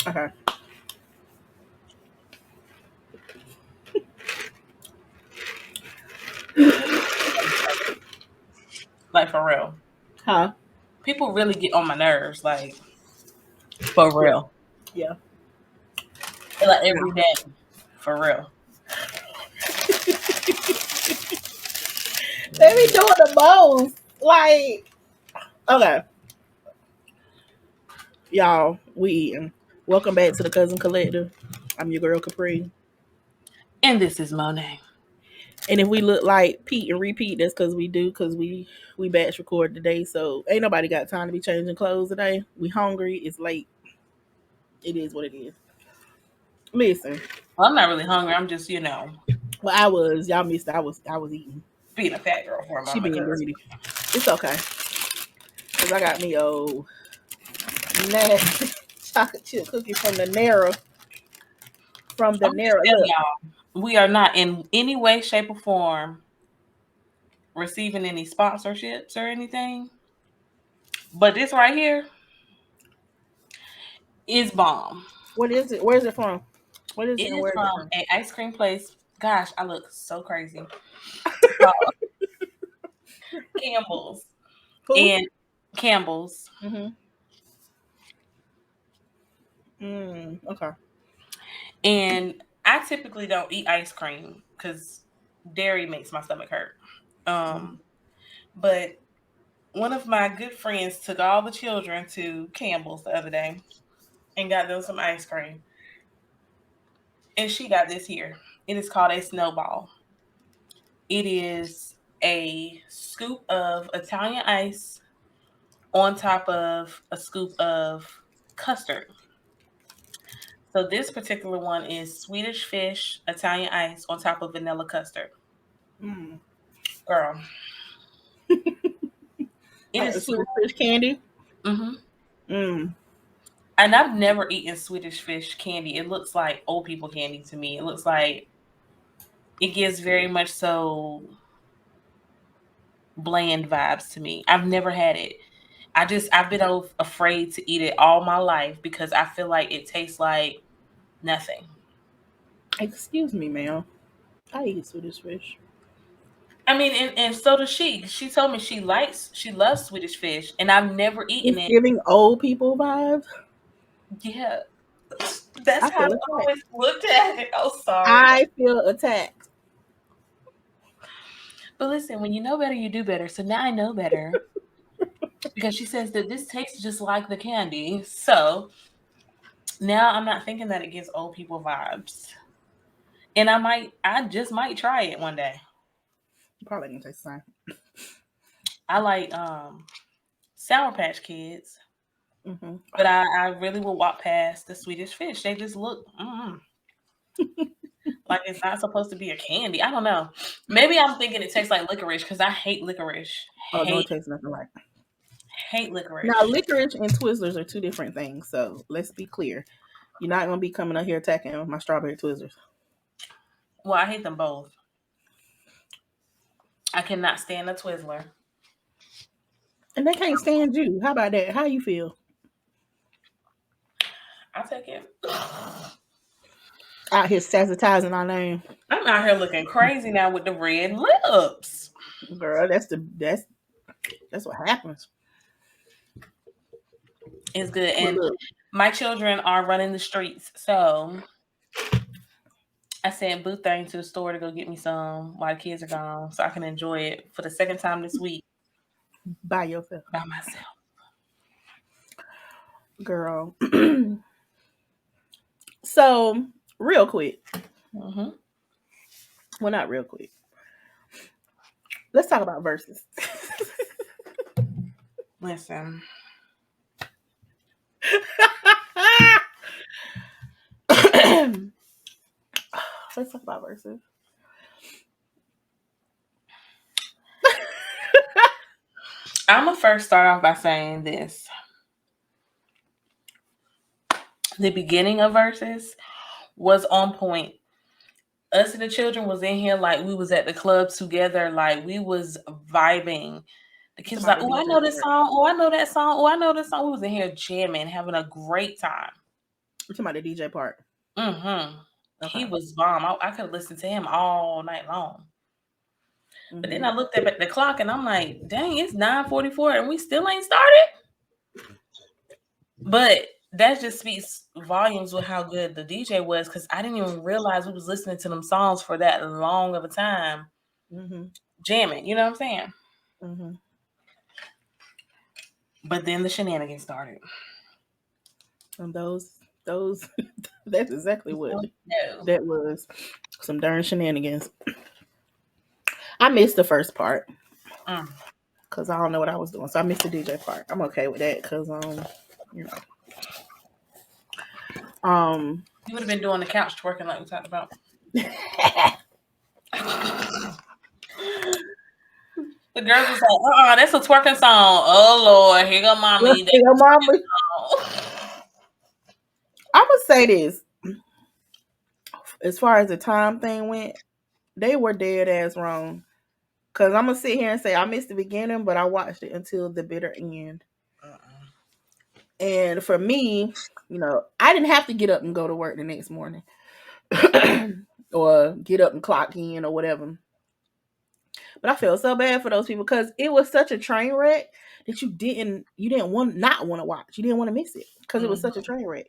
Okay. Like for real. Huh? People really get on my nerves, like for Yeah. real. Yeah. Like every day. For real. They be doing the most. Like, okay, y'all, we eating. Welcome back to the Cousin Collective. I'm your girl Capri. And this is Monet. And if we look like Pete and repeat, that's because we do, because we batch record today. So ain't nobody got time to be changing clothes today. We hungry. It's late. It is what it is. Listen, Well, I'm not really hungry. I'm just, well, I was. Y'all missed. I was eating. being a fat girl for a She moment. being Cause greedy. It's okay. Cause I got me nasty chocolate chip cookie from the Nara. From the I'm just Nara. telling Look, y'all, we are not in any way, shape, or form receiving any sponsorships or anything. But this right here is bomb. what is it? Where is it from? What is it It and is where is it from from? a ice cream place. Gosh, I look so crazy. Called Campbell's Who? and Campbell's. Mm-hmm. Okay. And I typically don't eat ice cream because dairy makes my stomach hurt. Mm-hmm. Um, but one of my good friends took all the children to Campbell's the other day and got them some ice cream. And she got this here. It is called a snowball. It is a scoop of Italian ice on top of a scoop of custard. So this particular one is Swedish fish, Italian ice on top of vanilla custard. Mm. Girl, it Like the is so. Swedish fish candy. Hmm. Mm. And I've never eaten Swedish fish candy. It looks like old people candy to me. It looks like it gives very much so bland vibes to me. I've never had it. I've been afraid to eat it all my life because I feel like it tastes like nothing. Excuse me, ma'am. I eat Swedish fish. I mean, and so does she. She told me she loves Swedish fish, and I've never eaten It's it. giving old people vibes. Yeah, that's I how feel I've attacked. always looked at it. Oh, sorry. I feel attacked. But listen, when you know better, you do better. So now I know better because she says that this tastes just like the candy. So now I'm not thinking that it gives old people vibes. And I just might try it one day. Probably gonna taste the same. I like Sour Patch Kids, Mm-hmm. but I really will walk past the Swedish fish. They just look like it's not supposed to be a candy. I don't know. Maybe I'm thinking it tastes like licorice because I hate licorice. Oh no, it Hate tastes nothing like. hate Now, licorice. licorice and Twizzlers are two different things. So let's be clear. You're not gonna be coming up here attacking my strawberry Twizzlers, Well, I hate them both. I cannot stand a Twizzler. and they can't stand you. How about that? How you feel? I take it. Out here sensitizing our name, I'm out here looking crazy now with the red lips. girl. That's what happens. It's good. But And look, my children are running the streets. So I sent Boo Thing to the store to go get me some while the kids are gone so I can enjoy it for the second time this week by yourself, by myself. girl. So real quick, Hmm. well, not real quick. Let's talk about verses. Listen, Let's talk about verses. I'm going to first start off by saying this. The beginning of verses was on point. Us and the children was in here like we was at the club together, like we was vibing. The kids was like, Somebody "Oh, I DJ know this part. song. Oh, I know that song. Oh, I know this song." We was in here jamming, having a great time. We're talking about the DJ part. Mm-hmm. He Okay. was bomb. I could listen to him all night long. But then Hmm. I looked up at the clock and I'm like, dang, it's 9:44 and we still ain't started. But that just speaks volumes with how good the DJ was, because I didn't even realize we was listening to them songs for that long of a time, Hmm. jamming. You know what I'm saying? Hmm. But then the shenanigans started. And those, that's exactly what No. that was. Some darn shenanigans. I missed the first part Mm. because I don't know what I was doing, so I missed the DJ part. I'm okay with that because you know, You would have been doing the couch twerking like we talked about. The girls was like, that's a twerking song. Oh Lord, here go mommy. That's your mama. a song. I would say this: as far as the time thing went, they were dead ass wrong. Cause I'm gonna sit here and say I missed the beginning, but I watched it until the bitter end. And for me, I didn't have to get up and go to work the next morning, or get up and clock in or whatever. But I felt so bad for those people because it was such a train wreck that you didn't want not want to watch. You didn't want to miss it because it was such a Mm-hmm. train wreck.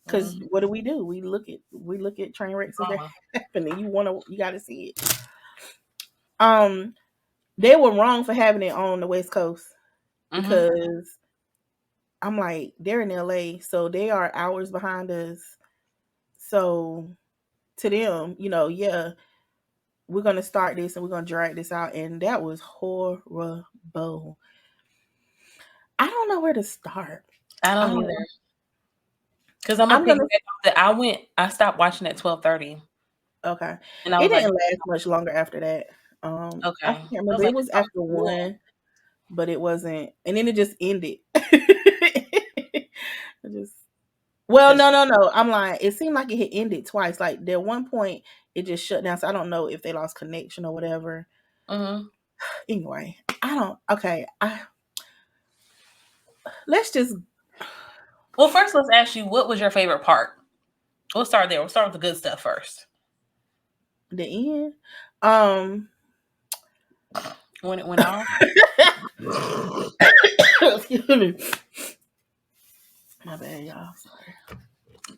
Because Mm-hmm. what do? We look at train wrecks as they're Drama. happening. You got to see it. Um, they were wrong for having it on the West Coast Mm-hmm. because I'm like they're in LA, so they are hours behind us. So to them, yeah, we're gonna start this and we're gonna drag this out, and that was horrible. I don't know where to start. I don't either. Um, Because I'm gonna I'm gonna piggyback off that. I stopped watching at 12:30, okay. and I It was like, didn't last much longer after that. I okay. can't I was remember. like, It this was song after is cool. one, but it wasn't, and then it just ended. It just well, Cause no. I'm lying. It seemed like it had ended twice. Like there one point, it just shut down. So I don't know if they lost connection or whatever. mm-hmm. Anyway, I don't. Okay, let's just Well, first let's ask you, what was your favorite part? We'll start there. We'll start with the good stuff first. the end. Um, When it went off. excuse me. My bad, y'all. Sorry.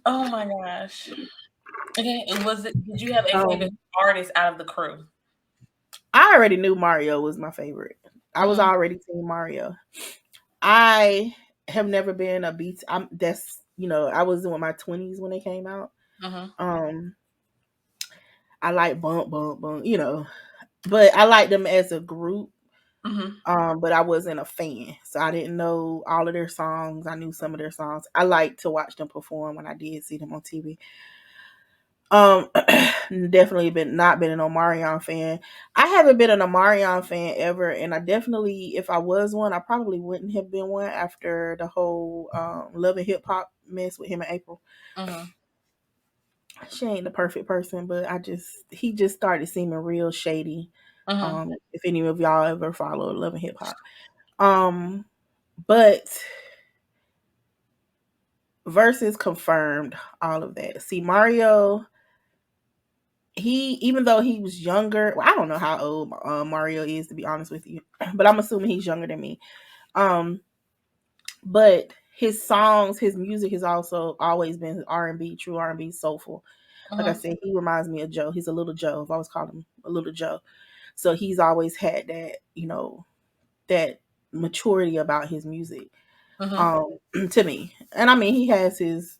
Oh my gosh. Okay, and was it? Did you have a favorite Um, artist out of the crew? I already knew Mario was my favorite. I was Mm-hmm. already team Mario. I have never been a beat. I was in my 20s when they came out. Mm-hmm. Um, I like bump bump bump, but I like them as a group. Mm-hmm. But I wasn't a fan, so I didn't know all of their songs. I knew some of their songs. I like to watch them perform when I did see them on TV. Um, definitely been an Omarion fan. I haven't been an Omarion fan ever, and I definitely, if I was one, I probably wouldn't have been one after the whole Love and Hip Hop mess with him and April. Mm-hmm. She ain't the perfect person, but he just started seeming real shady. Mm-hmm. If any of y'all ever follow Love and Hip Hop, um, but Versus confirmed all of that. See, Mario, he even though he was younger, well, I don't know how old Mario is to be honest with you, but I'm assuming he's younger than me. Um, but his songs, his music has also always been R&B, true R&B, soulful. Like I Mm-hmm. said, he reminds me of Joe. He's a little Joe. I've always called him a little Joe. So he's always had that, that maturity about his music. Mm-hmm. To me, and I mean, he has his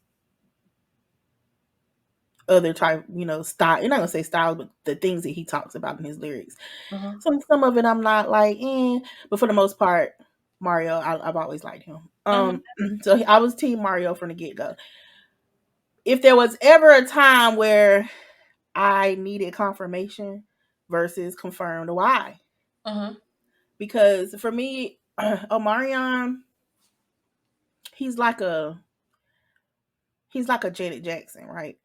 other type, style. You're not gonna say style, but the things that he talks about in his lyrics. Mm-hmm. Some of it I'm not like, but for the most part, Mario, I've always liked him. Mm-hmm. So I was team Mario from the get go. If there was ever a time where I needed confirmation versus confirmed, why? Mm-hmm. Because for me, Omarion, he's like a he's like a Janet Jackson, right?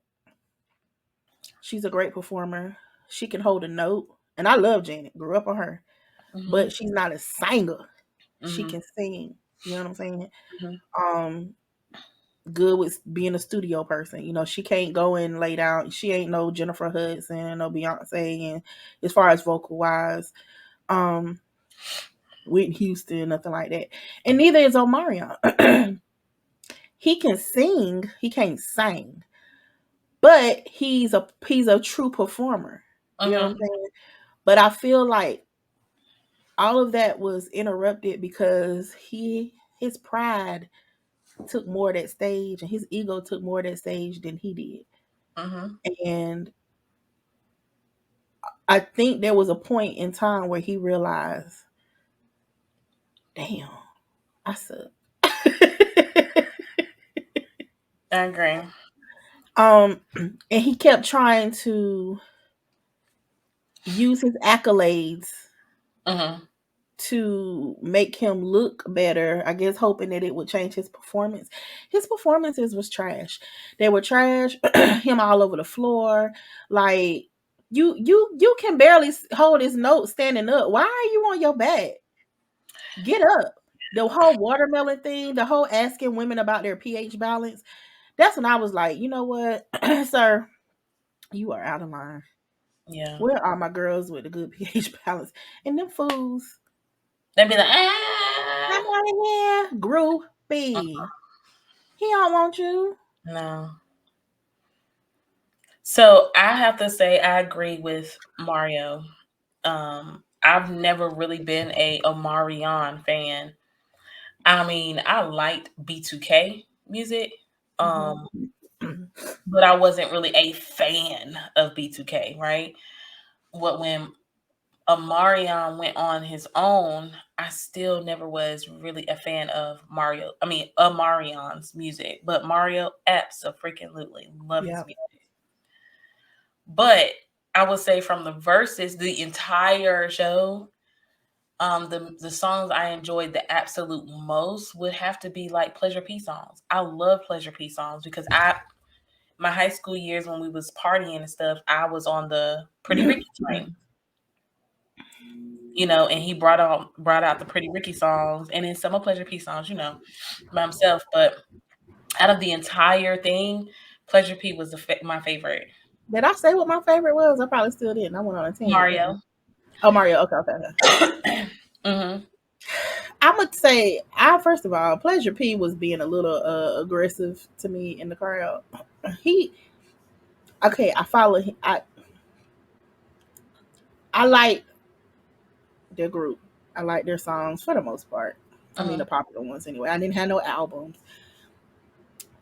She's a great performer. She can hold a note, and I love Janet. Grew up on her, Mm-hmm. but she's not a singer. She Mm-hmm. can sing. You know what I'm saying? Mm-hmm. Um, good with being a studio person. You know, she can't go and lay down. She ain't no Jennifer Hudson, no Beyonce, and as far as vocal wise, um, Whitney Houston, nothing like that. And neither is Omarion. He can sing, he can't sing, but he's a true performer. You know what I'm Mhm. saying? But I feel like all of that was interrupted because his pride took more of that stage and his ego took more of that stage than he did. Mhm. And I think there was a point in time where he realized, damn, I suck. I agree. And he kept trying to use his accolades Mhm. to make him look better, I guess hoping that it would change his performance. His performances was trash. They were trash. Him all over the floor. Like you can barely hold his note standing up. Why are you on your back? Get up. The whole watermelon thing, the whole asking women about their pH balance. That's when I was like, you know what, sir, you are out of line. Yeah. Where are my girls with the good pH balance? And them fools, They'd be like, come ah. on in here, groupie. He don't want you. No. So I have to say I agree with Mario. I've never really been a Omarion fan. I mean, I liked B2K music, um, Mhm. but I wasn't really a fan of B2K, right? What when Omarion went on his own, I still never was really a fan of Omarion's music, but Mario absolutely love his Yeah. music. But I would say from the verses, the entire show, the songs I enjoyed the absolute most would have to be like Pleasure P songs. I love Pleasure P songs because I my high school years when we was partying and stuff, I was on the Pretty Ricky train, and he brought out the Pretty Ricky songs and then some of Pleasure P songs, by himself. But out of the entire thing, Pleasure P was my favorite. Did I say what my favorite was? I probably still didn't. I went on a tangent, didn't I? Mario. Oh, Mario. Okay, okay, okay. Hmm. I would say, I first of all, Pleasure P was being a little aggressive to me in the crowd. He okay. I follow. I like their group. I like their songs for the most part. I mean, Hmm. the popular ones anyway. I didn't have no albums.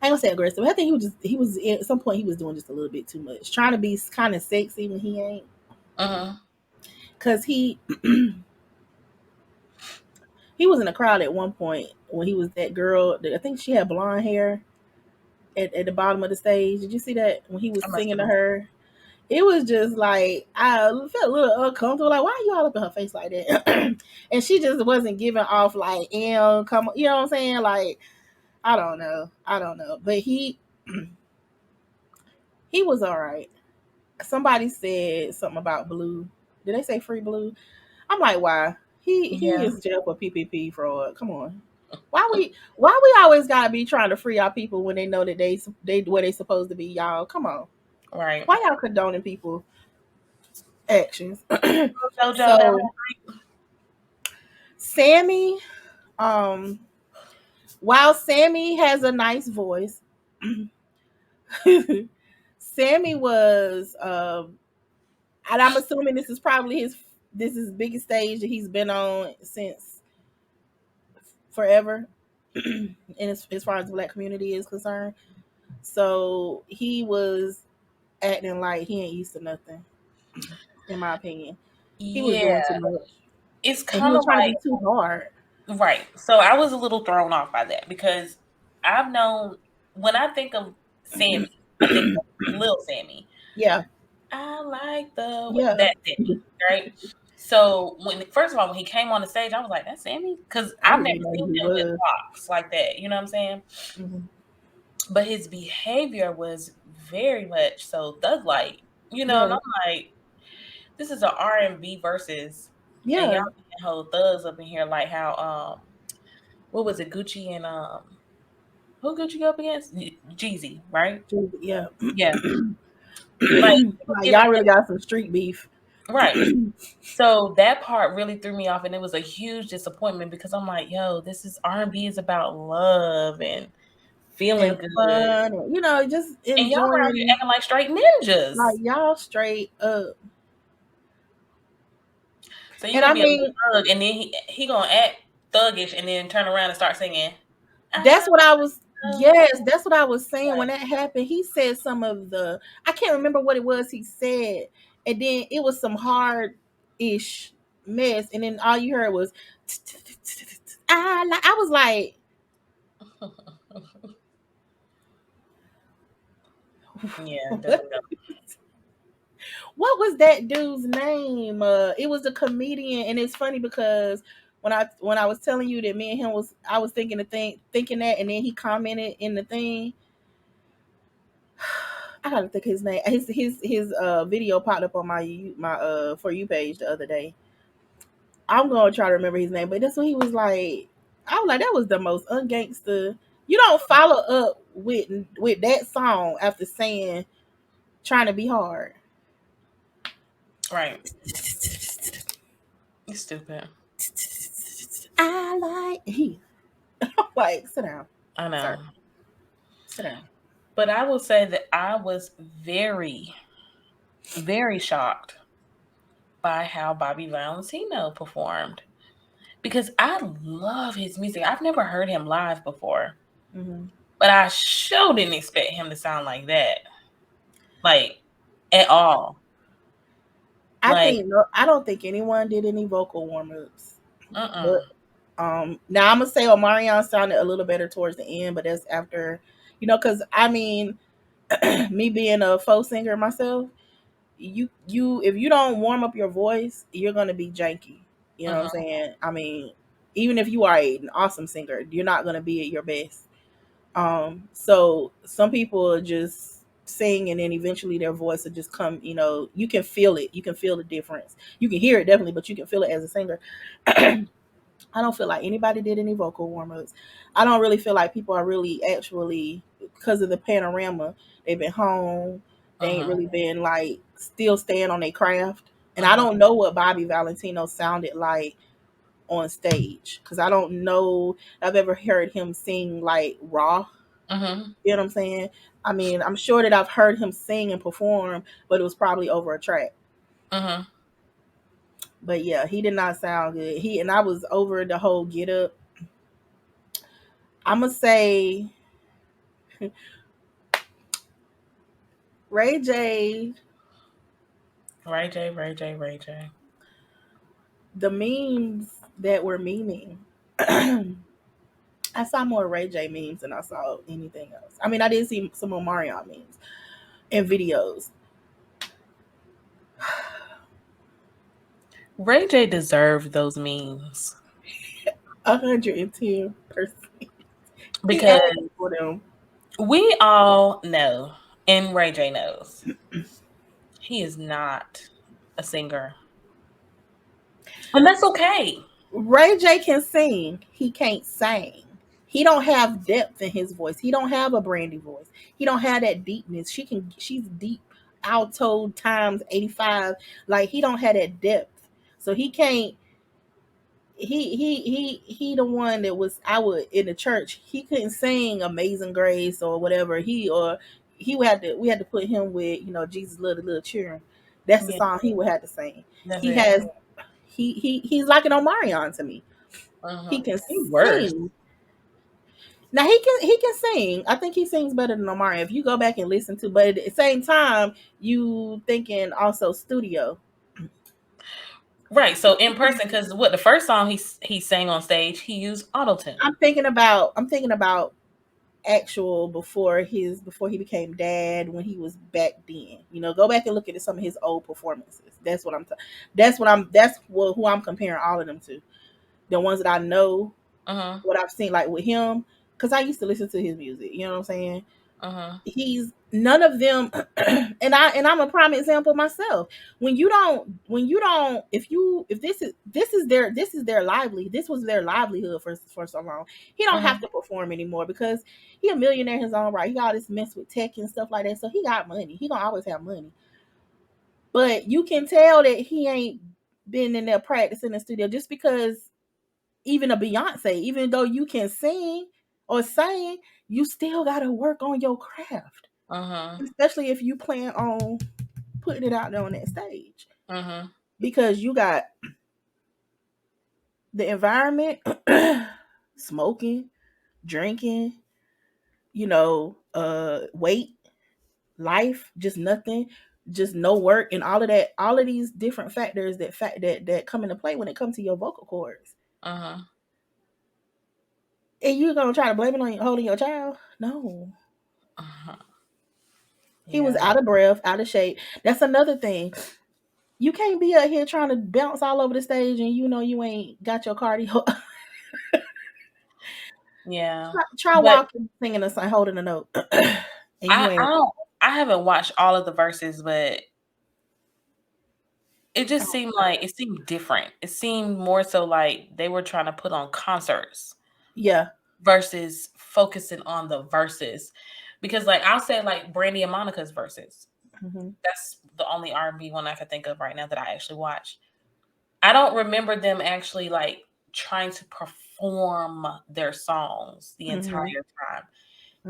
I ain't gonna say aggressive. I think he was at some point he was doing just a little bit too much, trying to be kind of sexy when he ain't. Hmm. Cause he was in the crowd at one point when he was that girl. I think she had blonde hair at the bottom of the stage. Did you see that when he was I must singing have to missed. her? It was just like I felt a little uncomfortable. Like, why are you all up in her face like that? And she just wasn't giving off like, come on, you know what I'm saying? Like, I don't know, but he was all right. Somebody said something about Blue. Did they say Free Blue? I'm like, why? He Yeah, is jail for PPP fraud. Come on. Why we always gotta be trying to free our people when they know that they where they supposed to be, y'all? Come on. right. Why y'all condoning people actions? JoJo down So Sammy, um, while Sammy has a nice voice, Sammy was, and I'm assuming this is biggest stage that he's been on since forever, and as far as the black community is concerned. So he was acting like he ain't used to nothing, in my opinion. He was yeah, doing too much, it's and he kind was of trying to be too hard. right. So I was a little thrown off by that because I've known when I think of Sammy, I think of Lil Sammy. Yeah, I like yeah. that Sammy, right? So when first of all when he came on the stage, I was like, "That's Sammy," because I I've didn't never even know seen who he him with was. locks like that. You know what I'm saying? Mhm. But his behavior was very much so thug like. And Yeah, I'm like, this is a R&B versus, and y'all yeah. being whole thugs up in here like how what was it, Gucci and Who could you go up against? Jeezy, right? Yeah. Yeah. Like he was Like giving y'all really got some street beef. right. So that part really threw me off, and it was a huge disappointment because I'm like, yo, this is R&B is about love and feeling And good, fun, and, just and y'all around here enjoying. acting like straight ninjas. Like y'all straight up. So you And gonna I be a mean, thug, and then he gonna act thuggish, and then turn around and start singing. I that's what I was. love Yes, that's what I was saying when like, that happened. He said some of the. I can't remember what it was he said, and then it was some hard ish mess, and then all you heard was. I was like, yeah, it what? doesn't go. What was that dude's name? It was a comedian, and it's funny because when I was telling you that me and him was, I was thinking that, and then he commented in the thing. I gotta think his name. His video popped up on my for you page the other day. I'm gonna try to remember his name, but that's what he was like. I was like, that was the most ungangster. You don't follow up with that song after saying trying to be hard. Right. You stupid. I like he like sit down, I know. sir. Sit down. But I will say that I was very, very shocked by how Bobby Valentino performed because I love his music. I've never heard him live before, Mm-hmm. but I sure didn't expect him to sound like that, like at all. Like, I don't think anyone did any vocal warm ups, uh-uh, but now I'm gonna say Omarion sounded a little better towards the end, but that's after, because I mean, me being a folk singer myself, you if you don't warm up your voice, you're gonna be janky. You know what I'm uh-huh, saying? I mean, even if you are an awesome singer, you're not gonna be at your best. So some people are just sing and then eventually their voice will just come, you can feel it. You can feel the difference. You can hear it definitely, but you can feel it as a singer. I don't feel like anybody did any vocal warm ups. I don't really feel like people are really actually, because of the panorama, they've been home. They ain't uh-huh, really been like still staying on their craft. And I uh-huh, don't know what Bobby Valentino sounded like on stage because I don't know I've ever heard him sing like raw. uh-huh, You know what I'm saying? I mean, I'm sure that I've heard him sing and perform, but it was probably over a track. uh-huh. But yeah, he did not sound good. And I was over the whole get up. I'm gonna say Ray J. Ray J, Ray J, Ray J. The memes that were memeing. I saw more Ray J memes than I saw anything else. I mean, I did see some of Marion memes and videos. Ray J deserved those memes 110%. He because asked for them. we all know, and Ray J knows, he is not a singer. And that's okay. Ray J can sing. He can't sing. He don't have depth in his voice. He don't have a Brandy voice. He don't have that deepness. She's deep alto times 85. Like he don't have that depth. So he can't he the one that was I would in the church. He couldn't sing Amazing Grace or whatever. He would have to we had to put him with, Jesus little children. That's the Yeah, song he would have to sing. that's He it. has he's like an Omarion to me. He Uh-huh. can He worse. sing. Now he can sing. I think he sings better than Omarion. If you go back and listen to, but at the same time, you thinking also studio. Right. So in person, because what the first song he sang on stage, he used auto tune. I'm thinking about actual before he became dad when he was back then. Go back and look at some of his old performances. That's who I'm comparing all of them to. The ones that I know, Uh-huh. what I've seen like with him, because I used to listen to his music. You know what I'm saying? He's none of them and I'm a prime example myself. When you don't if this is their lively this was their livelihood for so long. He don't have Mhm. to perform anymore because he a millionaire in his own right. He got all this mess with tech and stuff like that, so he got money. He gonna always have money. But you can tell that he ain't been in there practicing in the studio just because even a Beyonce, even though you can sing or sing, you still gotta work on your craft, Mhm. especially if you plan on putting it out there on that stage, Mhm. because you got the environment, smoking, drinking, weight, life, just nothing, just no work, and all of that, all of these different factors that come into play when it comes to your vocal cords. Mhm. And you gonna try to blame it on holding your child? No. Mhm. He was Yeah. out of breath, out of shape. That's another thing. You can't be out here trying to bounce all over the stage and you ain't got your cardio. Yeah. Try But walking, singing, or holding a note, and you I ain't. don't I haven't watched all of the verses, but Oh, it seemed different. It seemed more so like they were trying to put on concerts yeah. versus focusing on the verses. Because like I'll say like Brandy and Monica's verses. Hmm. That's the only R&B one I can think of right now that I actually watched. I don't remember them actually like trying to perform their songs the entire Hmm. time.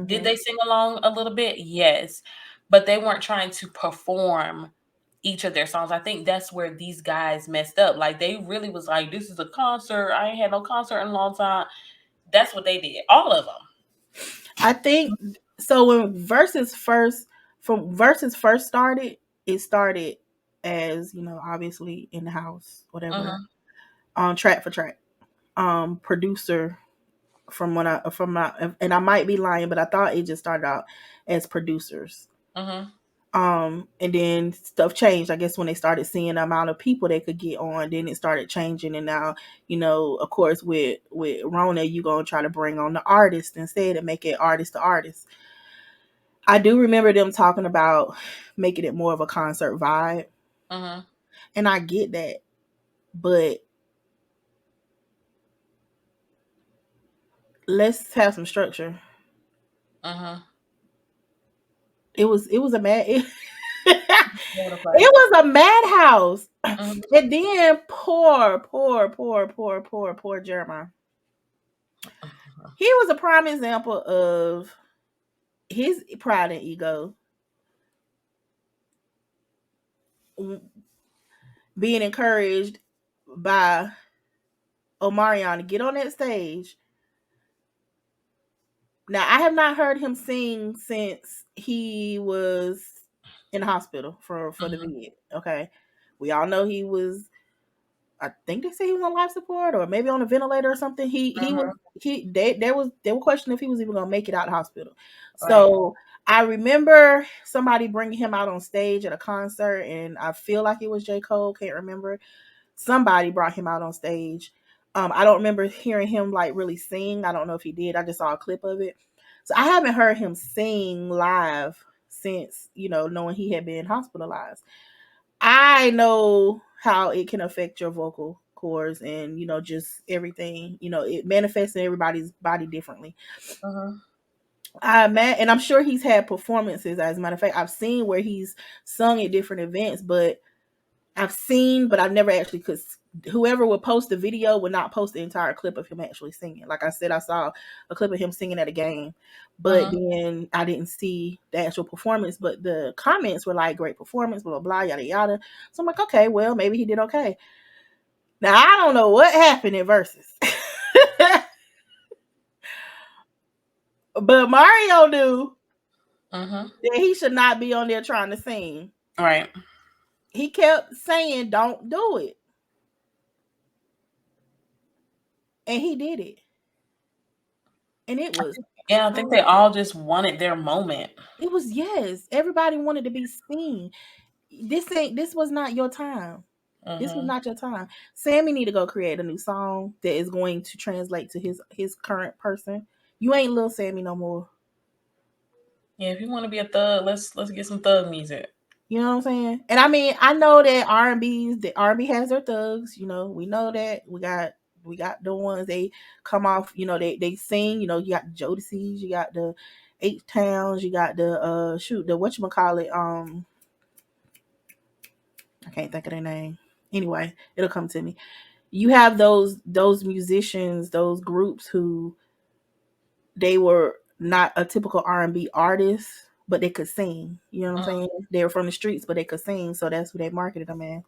Did Hmm. they sing along a little bit? Yes. But they weren't trying to perform each of their songs. I think that's where these guys messed up. Like they really was like, this is a concert. I ain't had no concert in a long time. That's what they did. All of them. I think so. When Versus first started, it started as obviously in the house, whatever, Mhm. track for track, producer from my and I might be lying, but I thought it just started out as producers. Mhm. And then stuff changed, I guess, when they started seeing the amount of people they could get on. Then it started changing, and now, of course, with Rona, you gonna try to bring on the artist instead and make it artist to artist. I do remember them talking about making it more of a concert vibe, Mhm. and I get that, but let's have some structure. Mhm. It was a mad What a it play. was a madhouse. Mhm. And then poor Jeremiah. He was a prime example of his pride and ego being encouraged by Omarion to get on that stage. Now, I have not heard him sing since he was in the hospital for the Mhm. vid. Okay, we all know he was. I think they say he was on life support or maybe on a ventilator or something. He was Mhm. they were questioning if he was even gonna make it out of the hospital. Right. So I remember somebody bringing him out on stage at a concert, and I feel like it was J. Cole. Can't remember. Somebody brought him out on stage. I don't remember hearing him like really sing. I don't know if he did. I just saw a clip of it. So I haven't heard him sing live since knowing he had been hospitalized. I know how it can affect your vocal cords and just everything. It manifests in everybody's body differently. Mhm. And I'm sure he's had performances. As a matter of fact, I've seen where he's sung at different events, but I've never actually, because whoever would post the video would not post the entire clip of him actually singing. Like I said, I saw a clip of him singing at a game, but Mhm. then I didn't see the actual performance. But the comments were like, great performance, blah, blah, blah, yada, yada. So I'm like, okay, well, maybe he did okay. Now, I don't know what happened in Versus, but Mario knew Mhm. that he should not be on there trying to sing. Right. He kept saying, don't do it. And he did it. And it was Yeah, I think they perfect. all just wanted their moment. It was, yes. Everybody wanted to be seen. This was not your time. This was Mhm. not your time. Sammy need to go create a new song that is going to translate to his current person. You ain't little Sammy no more. Yeah, if you want to be a thug, let's get some thug music. You know what I'm saying? And I mean, I know that R&B has their thugs. You know, we know that we got the ones they come off. You know, they sing. You know, you got the Jodeci's, you got the Eight Towns, you got the the whatchamacallit, I can't think of their name. Anyway, it'll come to me. You have those musicians, those groups who they were not a typical R&B artist, but they could sing. You know what I'm Mm. saying? They were from the streets, but they could sing, so that's who they marketed them as.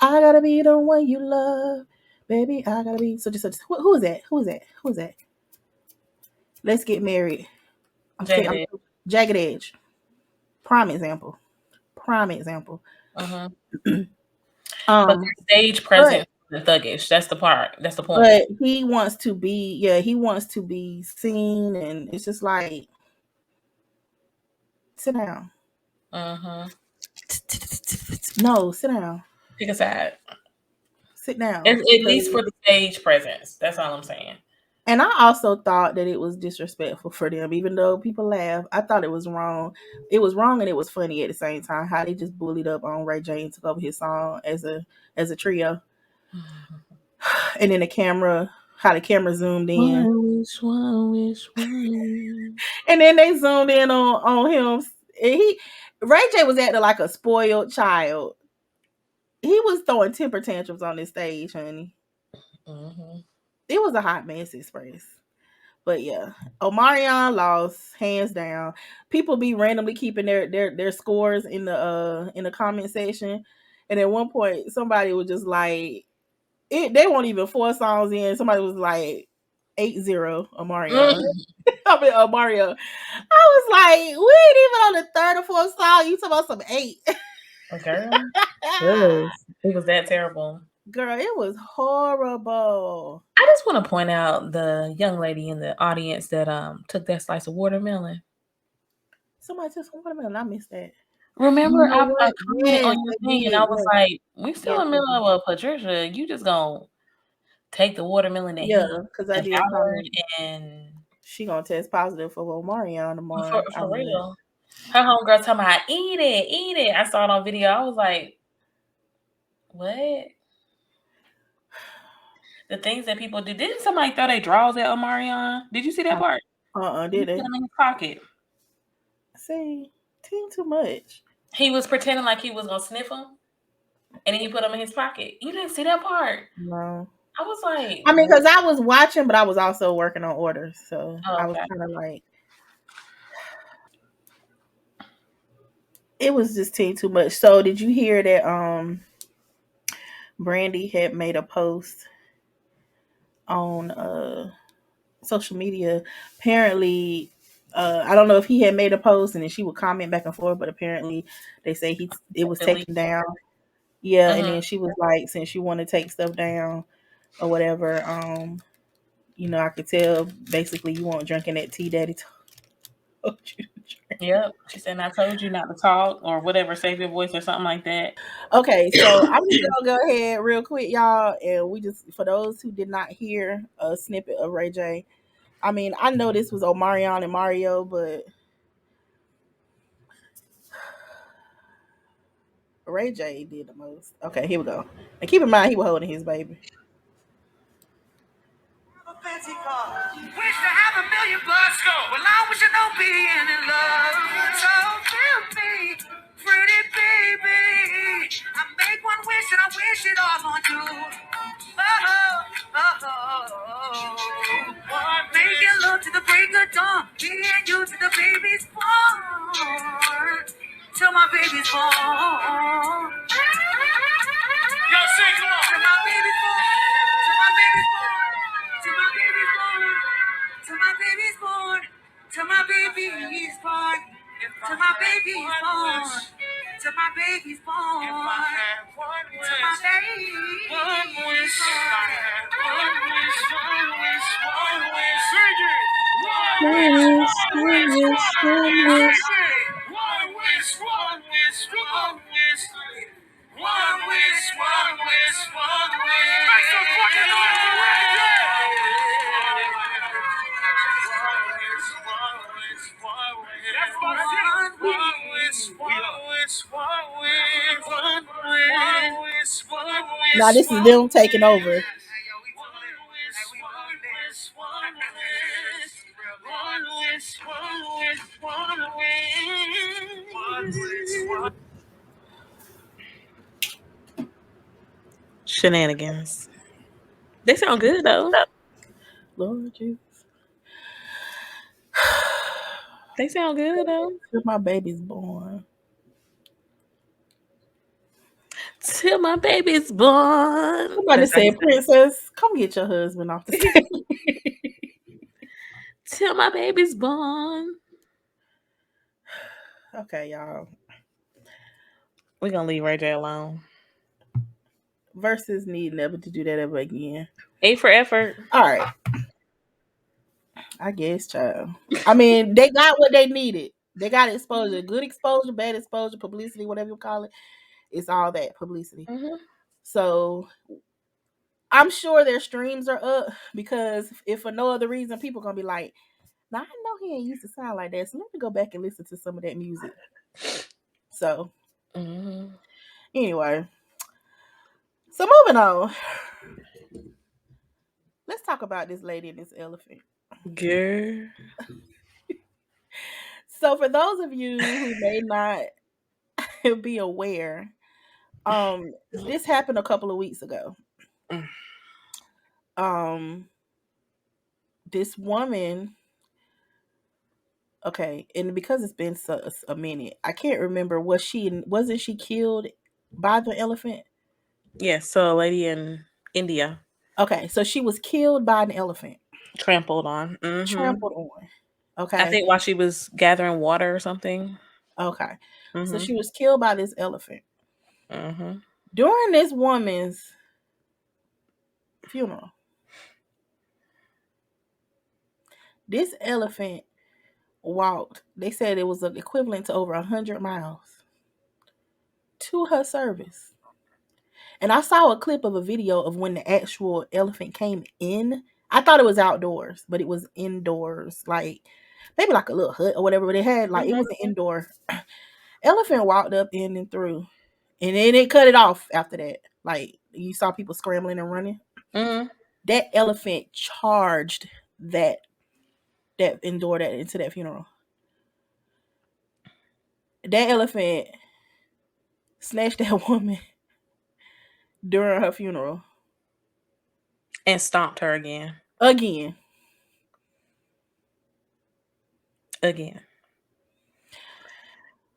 I gotta be the one you love, baby. I gotta be such. Who is that? Who is that? Who is that? Let's get married. I'm saying, Jagged I'm Edge. Jagged Edge. Prime example. Prime example. Mm-hmm. But Um, their stage but presence is thuggish. That's the part. That's the point. but he wants to be, yeah, he wants to be seen, and it's just like, sit down. Mm-hmm. No, sit down. Pick a side. Sit At down because. least for the stage presence. That's all I'm saying. And I also thought that it was disrespectful for them, even though people laugh. I thought it was wrong. It was wrong and it was funny at the same time. How they just bullied up on Ray J and took over his song as a trio, and then how the camera zoomed in, One wish, one. and then they zoomed in on him. And Ray J was acting like a spoiled child. He was throwing temper tantrums on this stage, honey. Mm-hmm. It was a hot mess express. But yeah, Omarion lost hands down. People be randomly keeping their scores in the comment section, and at one point somebody was just like, they won't even 4 songs in. Somebody was like 8-0 Omarion. I mean Mario. I was like, we ain't even on the third or fourth song. You talking about some eight? Girl. It was that terrible. Girl, it was horrible. I just want to point out the young lady in the audience that took that slice of watermelon. Somebody took some watermelon. I missed that. You Remember, know I what? commented on Yes, your they thing and did. I was Yes, like, we still yes, in the they middle did. of a Patricia. You just gonna take the watermelon that Yeah, he because I did empowered comment. and She gonna test positive for Omarion for tomorrow. I for mean, real. Her homegirl talking about eat it, eat it. I saw it on video. I was like, what? The things that people do. Didn't somebody throw their drawers at Omarion? Did you see that part? He did put they? them in his pocket. See, team too much. He was pretending like he was gonna sniff them, and then he put them in his pocket. You didn't see that part. No, I was like, I mean, what? because I was watching, but I was also working on orders, so Oh, I was okay. kind of like, it was just team too much. So, did you hear that? Brandy had made a post on social media. Apparently, I don't know if he had made a post and then she would comment back and forth, but apparently they say it was Delete. taken down. Yeah, and Mm-hmm. then she was like, since you want to take stuff down or whatever, I could tell basically you won't drinking that tea daddy told you to drink. Yep. She said, I told you not to talk or whatever, save your voice or something like that. Okay, so I'm just gonna go ahead real quick, y'all, and we just for those who did not hear a snippet of Ray J. I mean, I know this was Omarion and Mario, but Ray J did the most. Okay, here we go. And keep in mind, he was holding his baby. A fancy car. Wish to have $1 million. Well, I wish I know being in love. So tell me, pretty baby. I make one wish and I wish it all on you. Oh, oh, oh, oh. Making love to the break of dawn. Me and you to the baby's born. Till my baby's born. Yo, sing, come on. Till my baby's born. Till my baby's born. Till my baby's born. Till my baby's born. Till my baby's born. Till my baby's born. Till my baby's born. Till my baby's born. One wish. One wish. One wish. One wish. Sing it. One wish. One wish. One wish. One wish. One wish. One wish. One wish, one wish, one wish. Make some fucking noise for Ray J. One wish, one wish, one wish. That's my Now this is them taking over. Shenanigans. They sound good though. Lord Jesus. They sound good though. Till my baby's born. Till my baby's born. Somebody That's how he said, sounds. Princess, come get your husband off the stage. Till my baby's born. Okay, y'all. We're gonna leave Ray J alone. Verzuz need never to do that ever again. A for effort. All right. I guess, child. I mean, they got what they needed. They got exposure, good exposure, bad exposure, publicity, whatever you call it. It's all that publicity. Mm-hmm. So I'm sure their streams are up because if for no other reason, people gonna be like, "Now I know he ain't used to sound like that, so let me go back and listen to some of that music." So Mm-hmm. anyway, so moving on. Let's talk about this lady and this elephant. Girl. So for those of you who may not be aware, this happened a couple of weeks ago. Mm. Um, this woman, okay, and because it's been a minute, I can't remember. Wasn't she killed by the elephant? Yes, so a lady in India Okay, so she was killed by an elephant, trampled on. Mm-hmm. trampled on. I Okay, think while she was gathering water or something. okay, so Mm-hmm. she was killed by this elephant Mm-hmm. during this woman's funeral. This elephant walked. They said it was an equivalent to over 100 miles to her service. And I saw a clip of a video of when the actual elephant came in. I thought it was outdoors, but it was indoors, like maybe like a little hut or whatever. But it had like it was an Mm-hmm. indoor elephant walked up in and through, and then it cut it off after that. Like you saw people scrambling and running. Mm-hmm. That elephant charged that indoor that into that funeral. That elephant snatched that woman during her funeral And stomped her again. again. Again.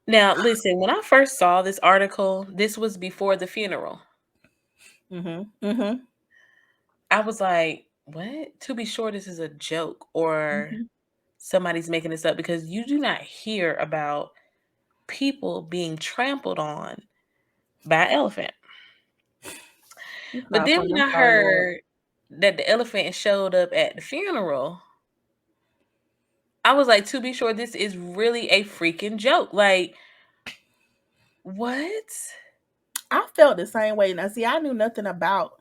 Now, listen, when I first saw this article, this was before the funeral. Mm-hmm. Mm-hmm. I was like, what? To be sure, this is a joke or Mm-hmm. somebody's making this up because you do not hear about people being trampled on by an elephant. It's But not then funny. when I'm I sorry, Lord. heard that the elephant showed up at the funeral, I was like, to be sure, this is really a freaking joke. Like, what? I felt the same way. Now, see, I knew nothing about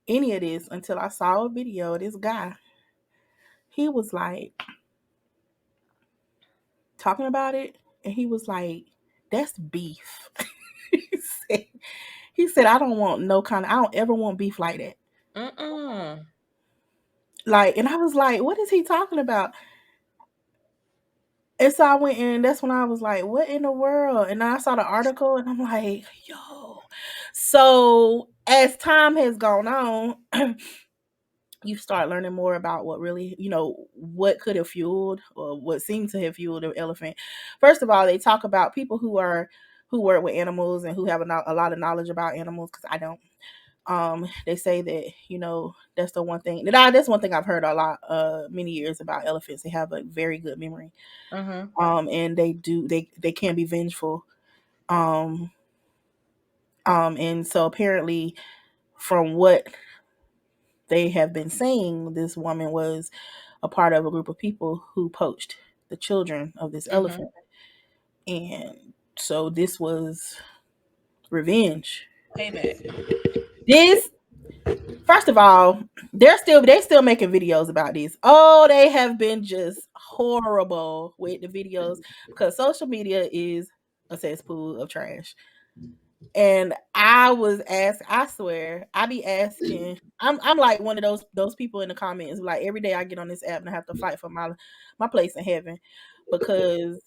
any of this until I saw a video of this guy. He was like talking about it, and he was like, "That's beef." he said, "He said I don't want no kind of. I don't ever want beef like that." Mm-mm. Like, and I was like, "What is he talking about?" And so I went in. That's when I was like, "What in the world?" And then I saw the article, and I'm like, "Yo." So as time has gone on, you start learning more about what really, what could have fueled or what seemed to have fueled the elephant. First of all, they talk about people who work with animals and who have a lot of knowledge about animals because I don't. They say that that's the one thing that's one thing I've heard a lot many years about elephants. They have a very good memory. Mm-hmm. And they can be vengeful. Um, and so apparently, from what they have been saying, this woman was a part of a group of people who poached the children of this Mm-hmm. elephant. And so this was revenge. Payback. This, first of all, they still making videos about this. Oh, they have been just horrible with the videos because social media is a cesspool of trash. And I was asked, I swear, I be asking. I'm like one of those people in the comments. Like every day I get on this app and I have to fight for my place in heaven because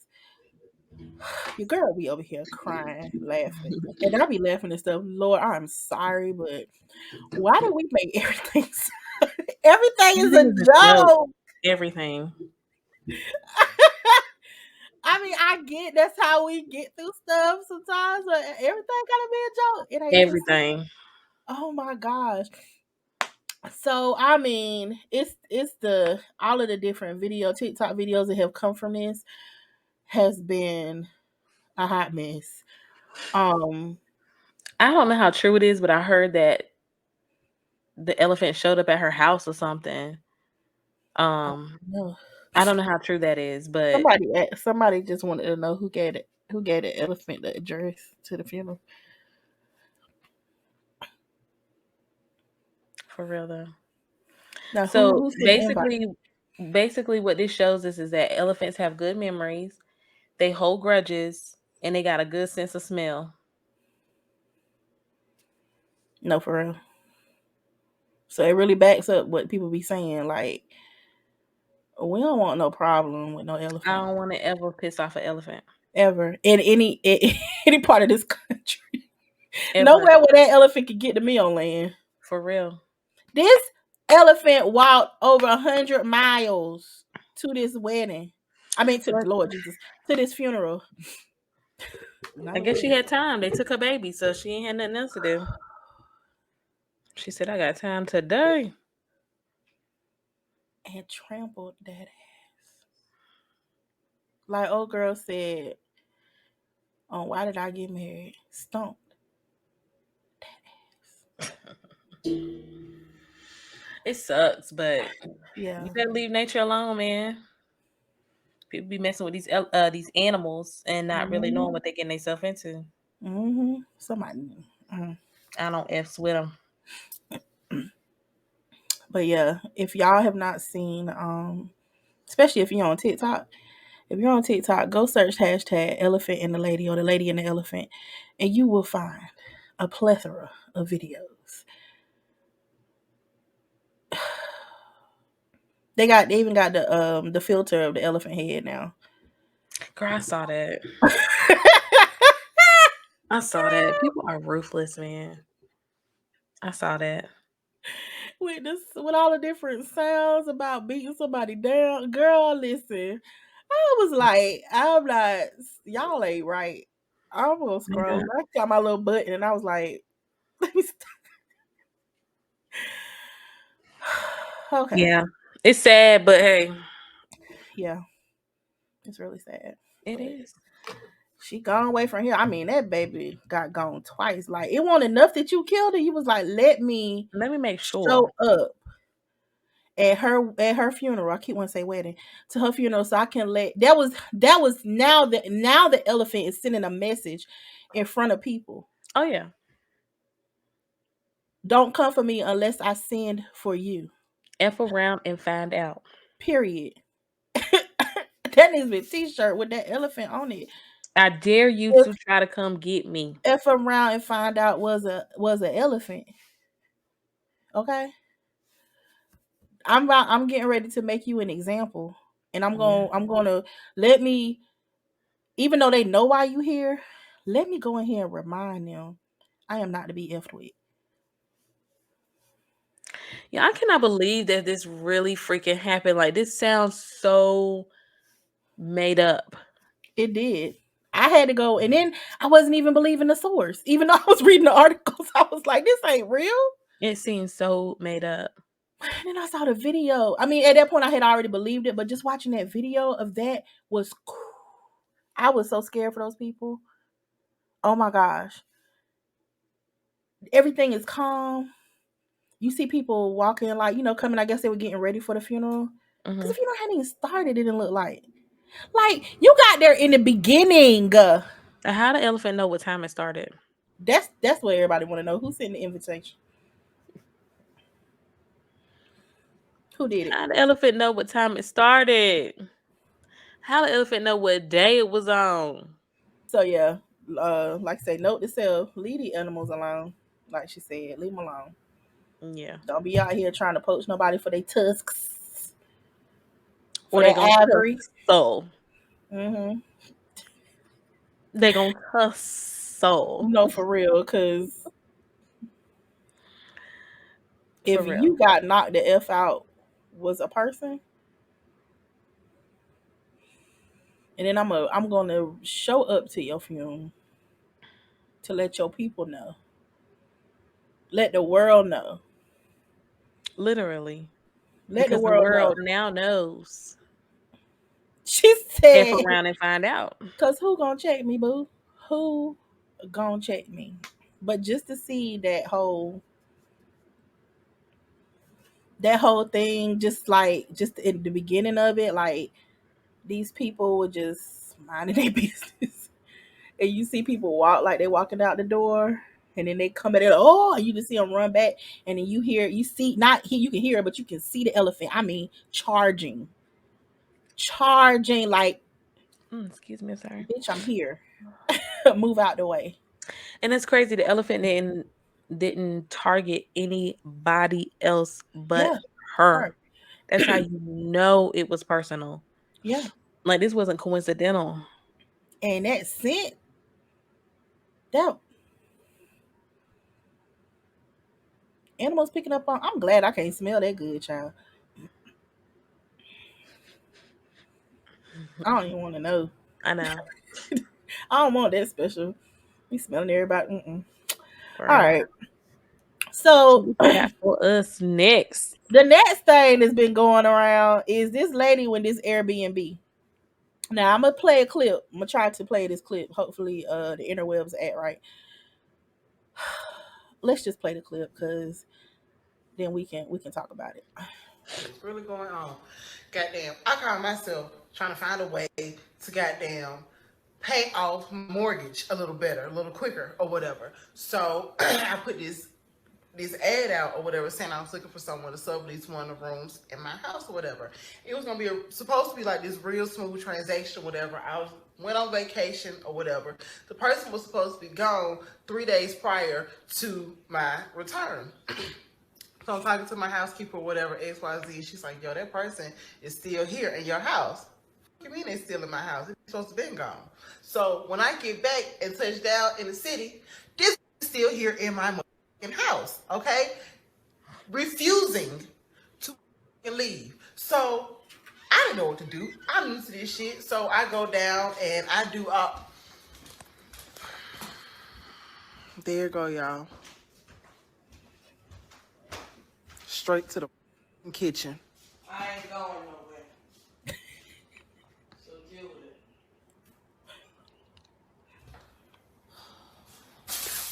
your girl be over here crying, laughing, and I be laughing and stuff. Lord, I'm sorry, but why do we make everything? Everything is a Everything is a joke. joke. Everything. I mean, I get that's how we get through stuff sometimes, but everything gotta be a joke. It ain't just Everything. oh my gosh. So I mean, it's the all of the different TikTok videos that have come from this has been a hot mess. Um, I don't know how true it is, but I heard that the elephant showed up at her house or something. Um, no. I don't know how true that is, but Somebody just wanted to know who gave the elephant the address to the funeral. for real though. Now So who sent the invite? basically what this shows us is that elephants have good memories, they hold grudges, and they got a good sense of smell. No, for real. So it really backs up what people be saying. Like we don't want no problem with no I elephant don't want to ever piss off an elephant. ever in any part of this country. Ever. Nowhere where that elephant could get to me on land. For real. This elephant walked over 100 miles to this wedding. I mean, to But Lord Jesus, to this funeral. Not I a guess she wedding. had time. They took her baby, so she ain't had nothing else to do. She said, I got time today. And trampled that ass. Like old girl said, on why did I get married? Stumped that ass. It sucks, but you Yeah. better leave nature alone, man. People be messing with these animals and not really knowing Mm-hmm. what they getting themselves into. Mm-hmm. Somebody. Mm. I don't f's with them. But yeah, if y'all have not seen, especially if you're on TikTok, if you're on TikTok, go search hashtag elephant and the lady or the lady and the elephant, and you will find a plethora of videos. They even got the filter of the elephant head now. Girl, I saw that. I saw that. People are ruthless, man. I saw that. With all the different sounds about beating somebody down. Girl, listen. I was like, I'm not y'all ain't right. I'm gonna scroll. Yeah. I got my little button and I was like, let me okay. Yeah. It's sad, but hey, Yeah, it's really sad. it But is. she gone away from here. I mean, that baby got gone twice. Like it wasn't enough that you killed her. You was like, let me Let me make sure. show up at her funeral. I keep wanting to say wedding to her funeral, so I can let that was now the elephant is sending a message in front of people. Oh yeah. Don't come for me unless I send for you. F around and find out. Period. That needs to be a T-shirt with that elephant on it. I dare you If to try to come get me. F around and find out was a elephant. Okay, I'm getting ready to make you an example, and Yeah. I'm gonna let me even though they know why you here. Let me go in here and remind them I am not to be effed with. Yeah, I cannot believe that this really freaking happened. Like this sounds so made up. It did. I had to go, and then I wasn't even believing the source. Even though I was reading the articles, I was like, "This ain't real." It seems so made up. And then I saw the video. I mean, at that point, I had already believed it, but just watching that video of that was, I was so scared for those people. Oh my gosh, everything is calm. You see people walking, like coming. I guess they were getting ready for the funeral because Hmm. the funeral hadn't even started. It didn't look like you got there in the beginning. How the elephant know what time it started? That's what everybody want to know. Who sent the invitation? Who did it? How the elephant know what time it started? How the elephant know what day it was on? So yeah. Like I say, note to self: leave the animals alone. Like she said, leave them alone. Yeah. Don't be out here trying to poach nobody for their tusks, for Or they their gonna ivory. tussle. Mm-hmm. They gonna tussle. No, for real, because For if real. you got knocked the f out was a person, and then I'm gonna show up to your funeral to let your people know, let the world know, Literally. let the Because the world know. world now knows. She F said, around and find out. "Cause who gonna check me, boo? Who gonna check me?" But just to see that whole thing, just in the beginning of it, like these people were just minding their business, and you see people walk like they walking out the door, and then they come at it. Oh, you just see them run back, and then you see not he, you can hear it, but you can see the elephant. I mean, charging like, Excuse me, sorry. bitch, I'm here. Move out the way. And it's crazy. The elephant didn't target anybody else but Yeah, her. her. That's how you know it was personal. Yeah, Like this wasn't coincidental. and that scent, that animals picking up on. I'm glad I can't smell that good, child. I don't even want to know. I know. I don't want that special. We smelling everybody. Mm-mm. For All real. right. So So what you got for us next? the next thing that's been going around is this lady with this Airbnb. Now I'm gonna play a clip. I'm gonna try to play this clip. Hopefully, the interwebs act right. Let's just play the clip because then we can talk about it. What's really going on? Goddamn, I call myself trying to find a way to goddamn pay off my mortgage a little better, a little quicker, or whatever. So I put this ad out or whatever, saying I was looking for someone to sublease one of the rooms in my house or whatever. It was gonna be supposed to be like this real smooth transaction, whatever. Went on vacation or whatever. The person was supposed to be gone 3 days prior to my return. So I'm talking to my housekeeper or whatever, XYZ. She's like, yo, that person is still here in your house. What do you mean they're still in my house? It's supposed to be gone. So when I get back and touch down in the city, this is still here in my house, okay? Refusing to leave. So I didn't know what to do. I'm new to this shit. So I go down and I do up. There you go, y'all. Straight to the kitchen. I ain't going nowhere. So deal with it.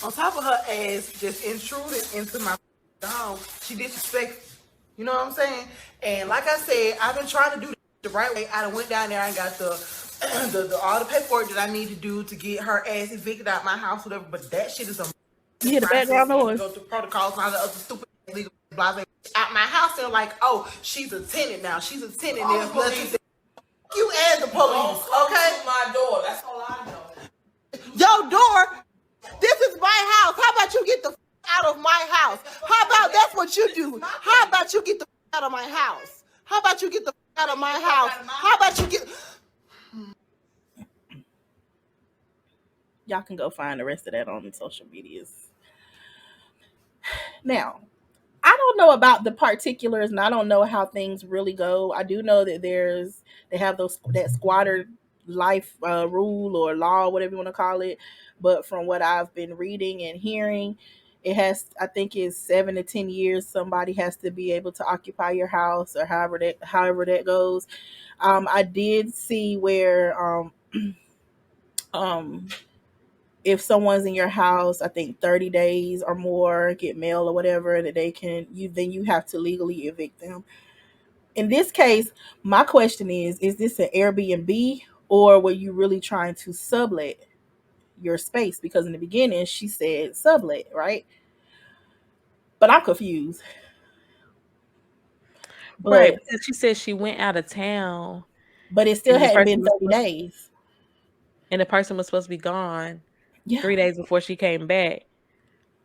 On top of her ass just intruding into my home, she disrespectful. You know what I'm saying? And like I said, I've been trying to do the right way. I done went down there and got the all the paperwork that I need to do to get her ass evicted out my house, whatever. But that shit is a You hear the process. background You have to noise? go through protocols and all the other stupid legal blah blah. Out my house, they're like, oh, she's a tenant now. She's a tenant. There's nothing. You and the police, okay? My door. That's all I know. Your door. This is my house. How about you get the out of my house? How about that's what you do? How about you get the out of my house? How about you get the out of my house? How about you get? Y'all can go find the rest of that on social medias. Now, I don't know about the particulars, and I don't know how things really go. I do know that they have that squatter life rule or law, whatever you want to call it. But from what I've been reading and hearing, it has, I think it's 7 to 10 years. Somebody has to be able to occupy your house, or however that goes. I did see where um if someone's in your house, I think 30 days or more, get mail or whatever, that they can you then you have to legally evict them. In this case, my question is this an Airbnb, or were you really trying to sublet your space? Because in the beginning she said sublet, right? But I'm confused. Right, But because she said she went out of town but it still and the hadn't person been was 30 supposed days. and the person was supposed to be gone. Yeah, 3 days before she came back.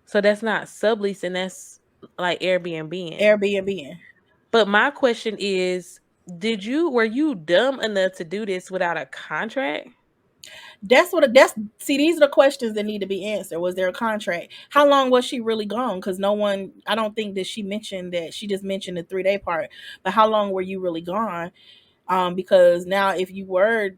So that's not subleasing, that's like Airbnb. Airbnb. But my question is, were you dumb enough to do this without a contract? That's see, these are the questions that need to be answered. Was there a contract? How long was she really gone? Because no one, I don't think that she mentioned that. She just mentioned the 3 day part. But how long were you really gone? Because now if you were,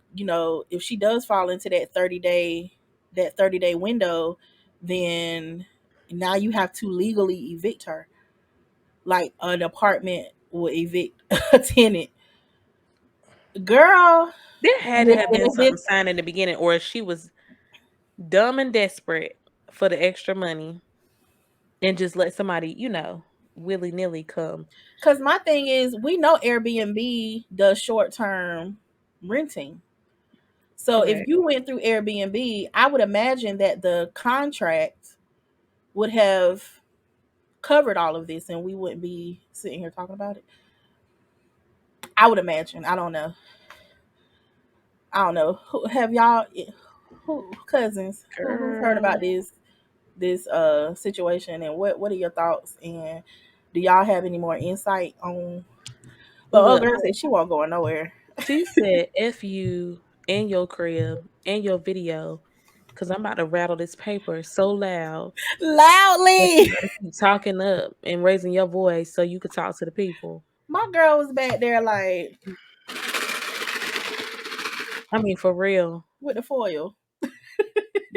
if she does fall into that 30 day window, then now you have to legally evict her, like an apartment will evict a tenant. Girl, There had and to if, have and been if this something signed in the beginning, or she was dumb and desperate for the extra money and just let somebody, willy nilly come. Because my thing is, we know Airbnb does short term renting. So if Correct. you went through Airbnb, I would imagine that the contract would have covered all of this and we wouldn't be sitting here talking about it. I would imagine. I don't know. I don't know. Have y'all, cousins, who's heard Girl. about this situation, and what are your thoughts, and do y'all have any more insight on? But old Look, girl said she won't go nowhere. she said F you and your crib and your video, because I'm about to rattle this paper so loud that you Loudly. better keep talking up and raising your voice so you could talk to the people. My girl was back there like I mean, for real. with the foil.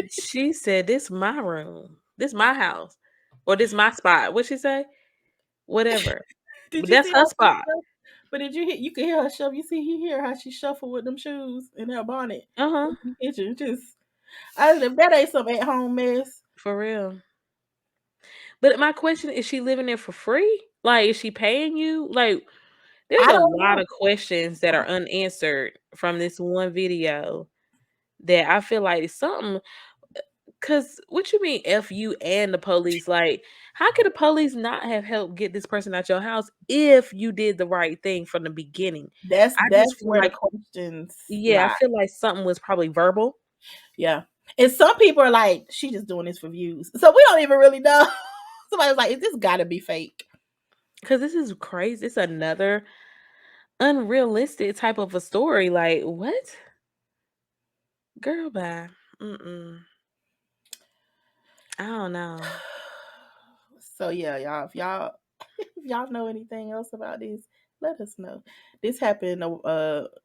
She said, "This my room. This my house. Or this my spot." What she say? Whatever. Did But you that's see her how she spot. shuffled? But did you hear? You could hear her shuffle. You hear how she shuffled with them shoes in her bonnet Uh-huh. in the kitchen. Just, I said, if that ain't some at home mess. For real. But my question is, she living there for free? Like, is she paying you? Like, there's I a don't lot know. of questions that are unanswered from this one video that I feel like is something. Cause what you mean F you and the police? Like, how could the police not have helped get this person out your house if you did the right thing from the beginning? That's I just that's feel where the like, questions yeah, I lie. feel like something was probably verbal. Yeah, and some people are like, she just doing this for views, so we don't even really know. Somebody was like, "Is this got to be fake?" Cause this is crazy. It's another unrealistic type of a story. Like, what? Girl, bye. Mm-mm. I don't know. So yeah, y'all, if y'all know anything else about this, let us know. This happened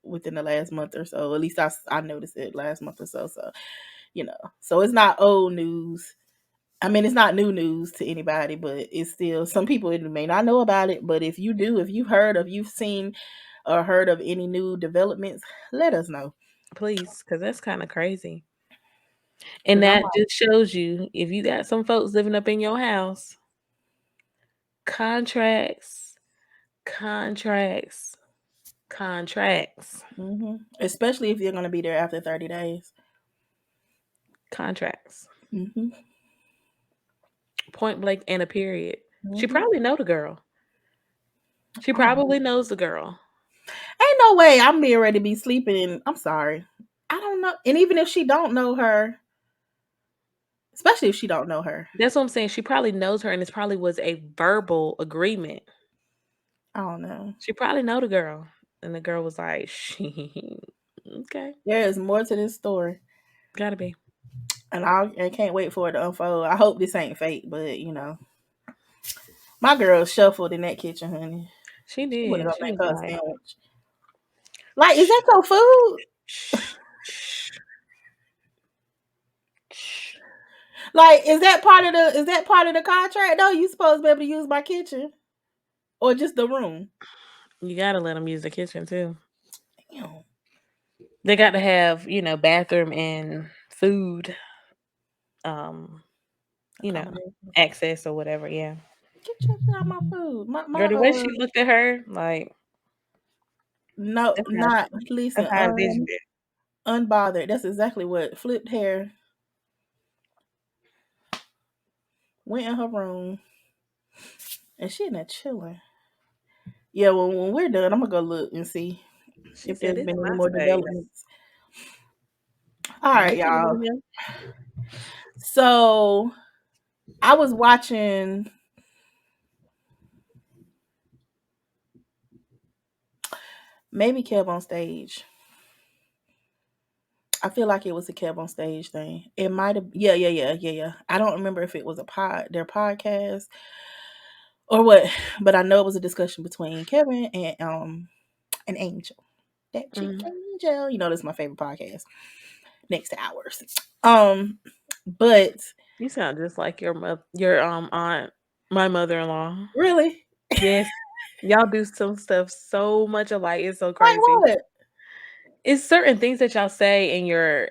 within the last month or so. At least I noticed it last month or so. So so it's not old news. I mean, it's not new news to anybody, but it's still some people may not know about it. But if you do, if you've seen or heard of any new developments, let us know. Please, cause that's kind of crazy. And Cause I'm that like, just shows you if you got some folks living up in your house, contracts, contracts, contracts, especially if you're gonna be there after 30 days. contracts. hmm Point blank and a period. She hmm probably know the girl. She I don't. probably knows the girl. Ain't no way I'm being ready to be sleeping. I'm sorry. I don't know. And even if she don't know her, especially if she don't know her, That's what I'm saying. She probably knows her, and this probably was a verbal agreement. I don't know. She probably know the girl, and the girl was like, "She okay, There is more to this story, gotta be." and I can't wait for it to unfold. I hope this ain't fake, but my girl shuffled in that kitchen, honey. She She went to did. go She make was her a like, sandwich. Like, is "Shh, that your food? shh, shh, shh." Like, is that part of the contract? No, you supposed to be able to use my kitchen or just the room. You gotta let them use the kitchen too. Damn, They got to have, bathroom and food, um, you know, accommodation. access or whatever. Yeah. Get your shit out my food. Girl, the way she looked at her, like No, that's how not listen. that's how I envisioned it. Unbothered. That's exactly what flipped hair went in her room, and she in there chilling. Yeah, well, when we're done, I'm gonna go look and see She if said, there's "This been any my more space. developments. All You right, can live y'all. in here." So I was watching maybe Kev on stage. I feel like it was a Kev on stage thing. It might have, yeah. I don't remember if it was their podcast or what, but I know it was a discussion between Kevin and an Angel. That chick Mhm. Angel, you know, that's my favorite podcast next to ours. Um, but You sound just like your aunt, my mother-in-law. really, Yes. Y'all do some stuff so much alike. It's so like crazy. what? It's certain things that y'all say and your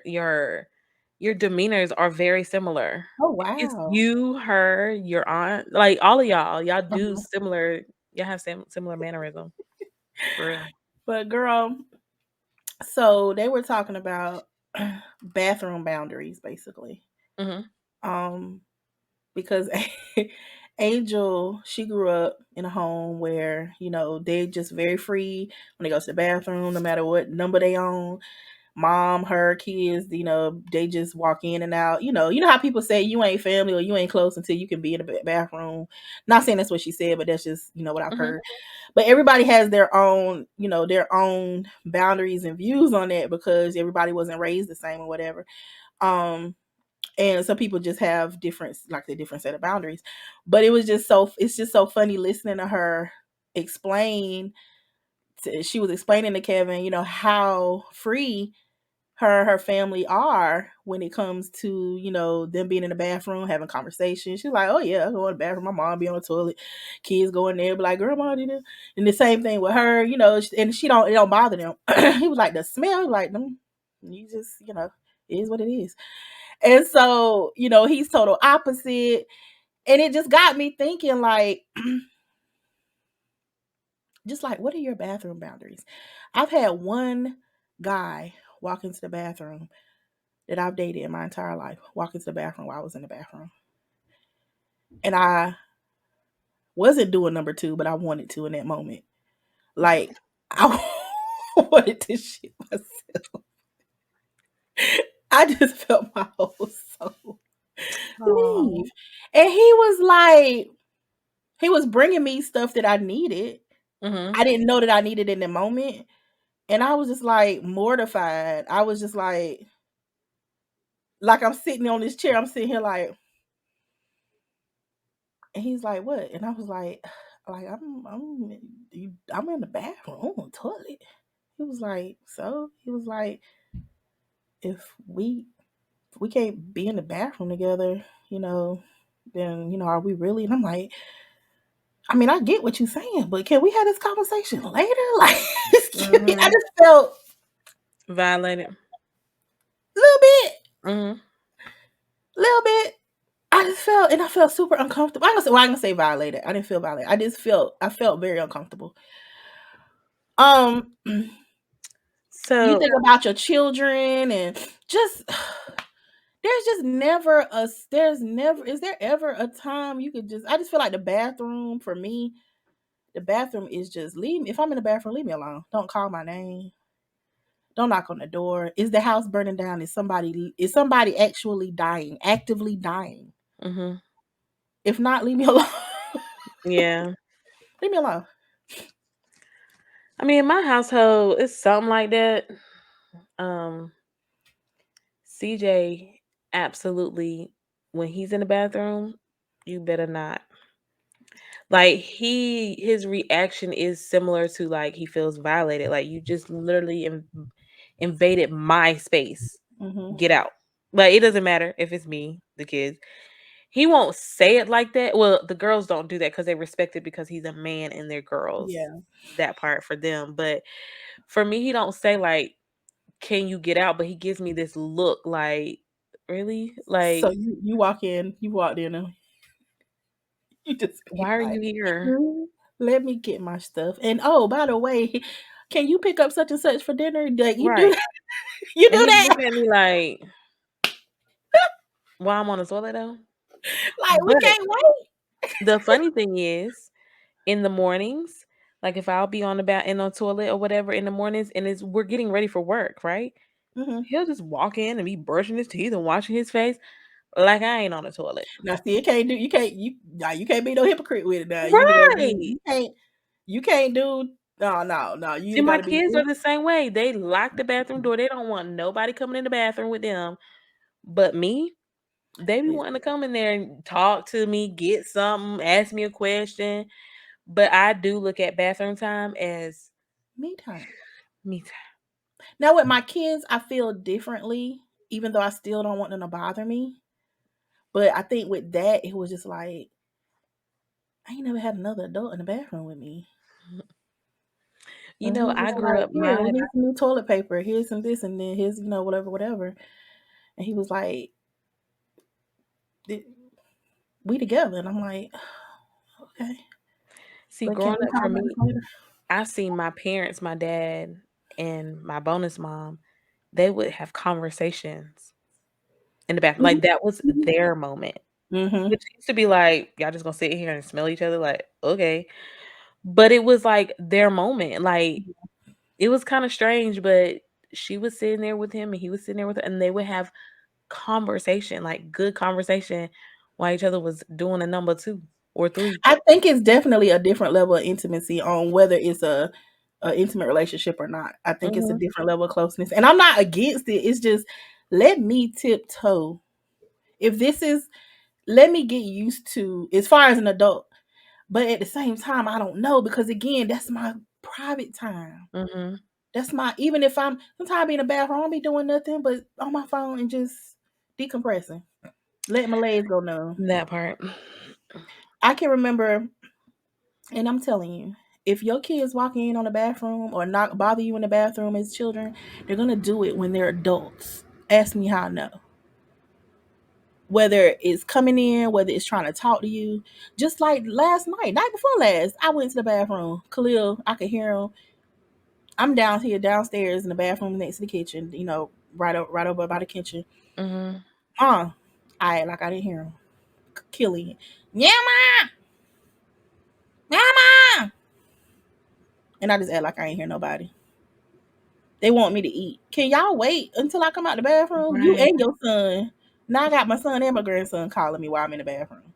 demeanors are very similar. Oh It's wow. you, her, your aunt, like all of y'all do Uh-huh. similar. Y'all have similar mannerism for real. But girl, so they were talking about bathroom boundaries basically. Mhm. Um, because Angel, she grew up in a home where, you know, they just very free when they go to the bathroom, no matter what number they on. Mom, her kids, you know, they just walk in and out. You know how people say you ain't family or you ain't close until you can be in the bathroom. Not saying that's what she said, but that's just, you know, what I've Mhm. heard. But everybody has their own, you know, their own boundaries and views on that because everybody wasn't raised the same or whatever. Um, and some people just have different, like the different set of boundaries. But it's just so funny listening to her explain. She was explaining to Kevin, you know, how free her family are when it comes to, you know, them being in the bathroom having conversations. She's like, oh yeah, I go in the bathroom, my mom be on the toilet, kids go in there be like, grandma did it. And the same thing with her, you know, and it don't bother them. He was like, the smell, he was like, you just, you know, it is what it is. And so, you know, he's total opposite. And it just got me thinking, like, just like, what are your bathroom boundaries? I've had one guy walk into the bathroom that I've dated in my entire life walk into the bathroom while I was in the bathroom. And I wasn't doing number two, but I wanted to in that moment. Like, I wanted to shit myself. I just felt my whole soul Oh. leave. And he was bringing me stuff that I needed. Mhm. I didn't know that I needed in the moment. And I was just like mortified. I was just like I'm sitting on this chair. I'm sitting here like, and he's like, "What?" And I was like I'm in the bathroom on the toilet. He was like, "So?" He was like, "If we can't be in the bathroom together, you know, then you know, are we really?" And I'm like, "I mean, I get what you're saying, but can we have this conversation later?" Like, I Mhm. just felt Violated. a little bit, Mhm. little bit. I felt super uncomfortable. I'm gonna say violated. I didn't feel violated. I felt very uncomfortable. Um, you So, think about your children and just there's just never a there's never is there ever a time you could just I just feel like the bathroom for me, the bathroom is just leave me. If I'm in the bathroom, leave me alone. Don't call my name. Don't knock on the door. Is the house burning down? Is somebody actually dying, actively dying? mhm. If not, leave me alone. Yeah. Leave me alone. I mean, in my household, it's something like that. Um, CJ absolutely when he's in the bathroom, you better not. Like his reaction is similar to like he feels violated. Like you just literally invaded my space. Hmm. Get out. Like it doesn't matter if it's me, the kids. He won't say it like that. Well, the girls don't do that because they respect it because he's a man and they're girls. Yeah. That part for them. But for me, he don't say like, "Can you get out?" But he gives me this look like, "Really? So Like, you walked in, and you just be why are like, you here?" "Hmm, let me get my stuff." And oh, by the way, can you pick up such and such for dinner? Like you do Right. that? You And do he's that? looking at me like, "While I'm on the toilet though." Like we But can't wait. the funny thing is, in the mornings, like if I'll be on the in the toilet or whatever in the mornings, and it's we're getting ready for work, right? Hmm. He'll just walk in and be brushing his teeth and washing his face. like I ain't on the toilet. Now, see, it can't do. You can't. Now, you can't be no hypocrite with it. Now, you either gonna be. Right. You can't. You can't do. No, no, no. You See, either my gotta be. kids are the same way. They lock the bathroom door. They don't want nobody coming in the bathroom with them. But me, they be wanting to come in there and talk to me, get something, ask me a question. But I do look at bathroom time as Me time. me time. Now with my kids, I feel differently, even though I still don't want them to bother me. But I think with that, it was just like I ain't never had another adult in the bathroom with me. You And he know, was I just grew like, up here, my here's some new toilet paper, here's some this and then here's, whatever, whatever. And he was like, we together. And I'm like, okay. see But can growing we up talk for about this me, later? I seen my parents, my dad, and my bonus mom, they would have conversations in the bathroom. Like that was Mm-hmm. their moment. Mm-hmm. Which used to be like, y'all just gonna sit here and smell each other, like, okay. But it was like their moment. Like it was kind of strange, but she was sitting there with him and he was sitting there with her, and they would have conversation, like good conversation, while each other was doing a number two or three. I think it's definitely a different level of intimacy on whether it's a intimate relationship or not. I think it's a Mhm. different level of closeness. And I'm not against it. It's just let me tiptoe. If this is let me get used to as far as an adult. But at the same time, I don't know because again, that's my private time. Mhm. That's my even if I'm sometimes I be in the bathroom, I don't be doing nothing but on my phone and just decompressing. Letting my legs go numb. That part. I can remember, and I'm telling you, if your kids walk in on the bathroom or not bother you in the bathroom as children, they're gonna do it when they're adults. Ask me how I know. Whether it's coming in, whether it's trying to talk to you, just like last night before last, I went to the bathroom. Khalil, I could hear him. I'm downstairs in the bathroom next to the kitchen. Right over by the kitchen. Mhm. I act like I didn't hear him. Killing it. Yeah, ma, mama, and I just act like I ain't hear nobody. They want me to eat. Can y'all wait until I come out the bathroom? You Right. and your son. Now I got my son and my grandson calling me while I'm in the bathroom.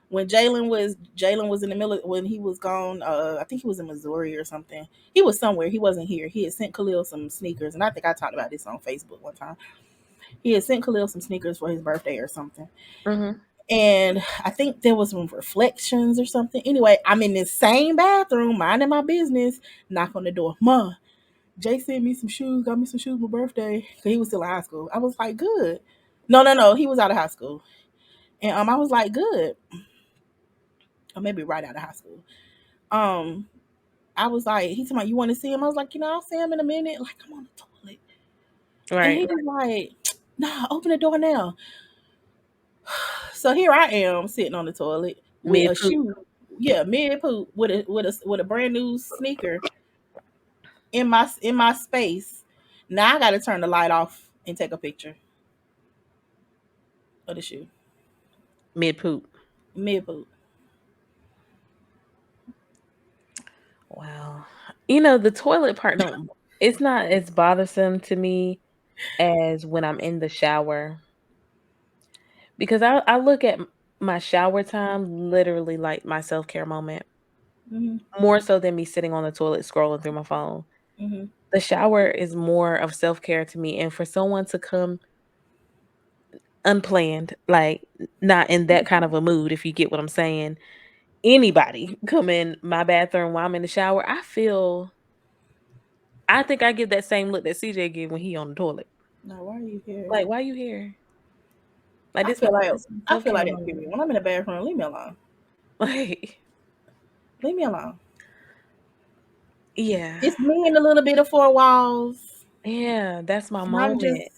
When Jalen was in the middle when he was gone, I think he was in Missouri or something. He was somewhere. He wasn't here. He had sent Khalil some sneakers, and I think I talked about this on Facebook one time. He had sent Khalil some sneakers for his birthday or something. Mhm. And I think there was some reflections or something. Anyway, I'm in this same bathroom, minding my business, knock on the door. Ma, Jay sent me some shoes, got me some shoes for my birthday. Cause he was still in high school. I was like, good. No, no, no. He was out of high school. And I was like, good. Or maybe right out of high school. Um, I was like, he told me, you want to see him? I was like, I'll see him in a minute. Like, I'm on the toilet. And Right. he was like, nah, open the door now. So here I am sitting on the toilet with Mid a poop. shoe, yeah, mid poop with a brand new sneaker in my space. Now I got to turn the light off and take a picture of the shoe. Mid poop. Mid poop. Wow. You know, the toilet part don't it's not as bothersome to me as when I'm in the shower because I look at my shower time literally like my self-care moment Hmm. more so than me sitting on the toilet scrolling through my phone. Hmm. The shower is more of self-care to me, and for someone to come unplanned, like, not in that kind of a mood, if you get what I'm saying, anybody come in my bathroom while I'm in the shower, I think I give that same look that CJ give when he on the toilet. Now why are you here? Like, "Why you here?" Like, I feel like this my I feel like self-care that moment. period. When I'm in the bathroom, leave me alone. Like, Leave me alone. yeah. It's me and a little bit of four walls. Yeah, that's my And I'm just moment.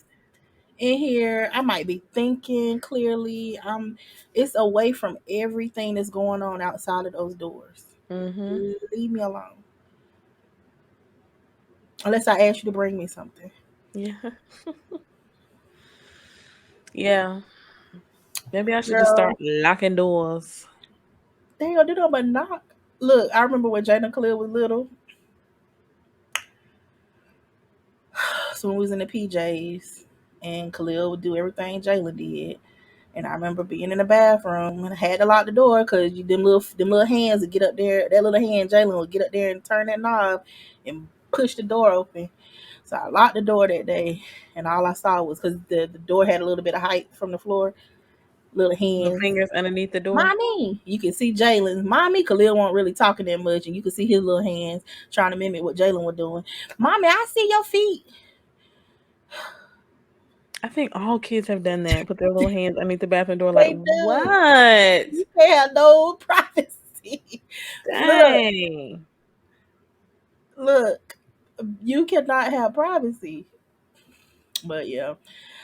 in here. I might be thinking clearly. It's away from everything that's going on outside of those doors. Mhm. Leave me alone. Unless I ask you to bring me something. Yeah. Yeah. Maybe I should just start Girl, locking doors. they ain't gonna do nothing but knock. Look, I remember when Jada and Khalil was little. So when we was in the PJs and Khalil would do everything Jalen did. And I remember being in the bathroom and I had to lock the door because them little hands would get up there. That little hand, Jalen, would get up there and turn that knob and push the door open. So I locked the door that day, and all I saw was because the door had a little bit of height from the floor, little The hands. fingers underneath the door. Mommy, you can see Jalen's. Mommy, Khalil wasn't really talking that much, and you can see his little hands trying to mimic what Jalen was doing. Mommy, I see your feet. I think all kids have done that. Put their little hands underneath the bathroom door, like They do. what? You can't have no privacy. Look, Dang. look, you cannot have privacy. But yeah,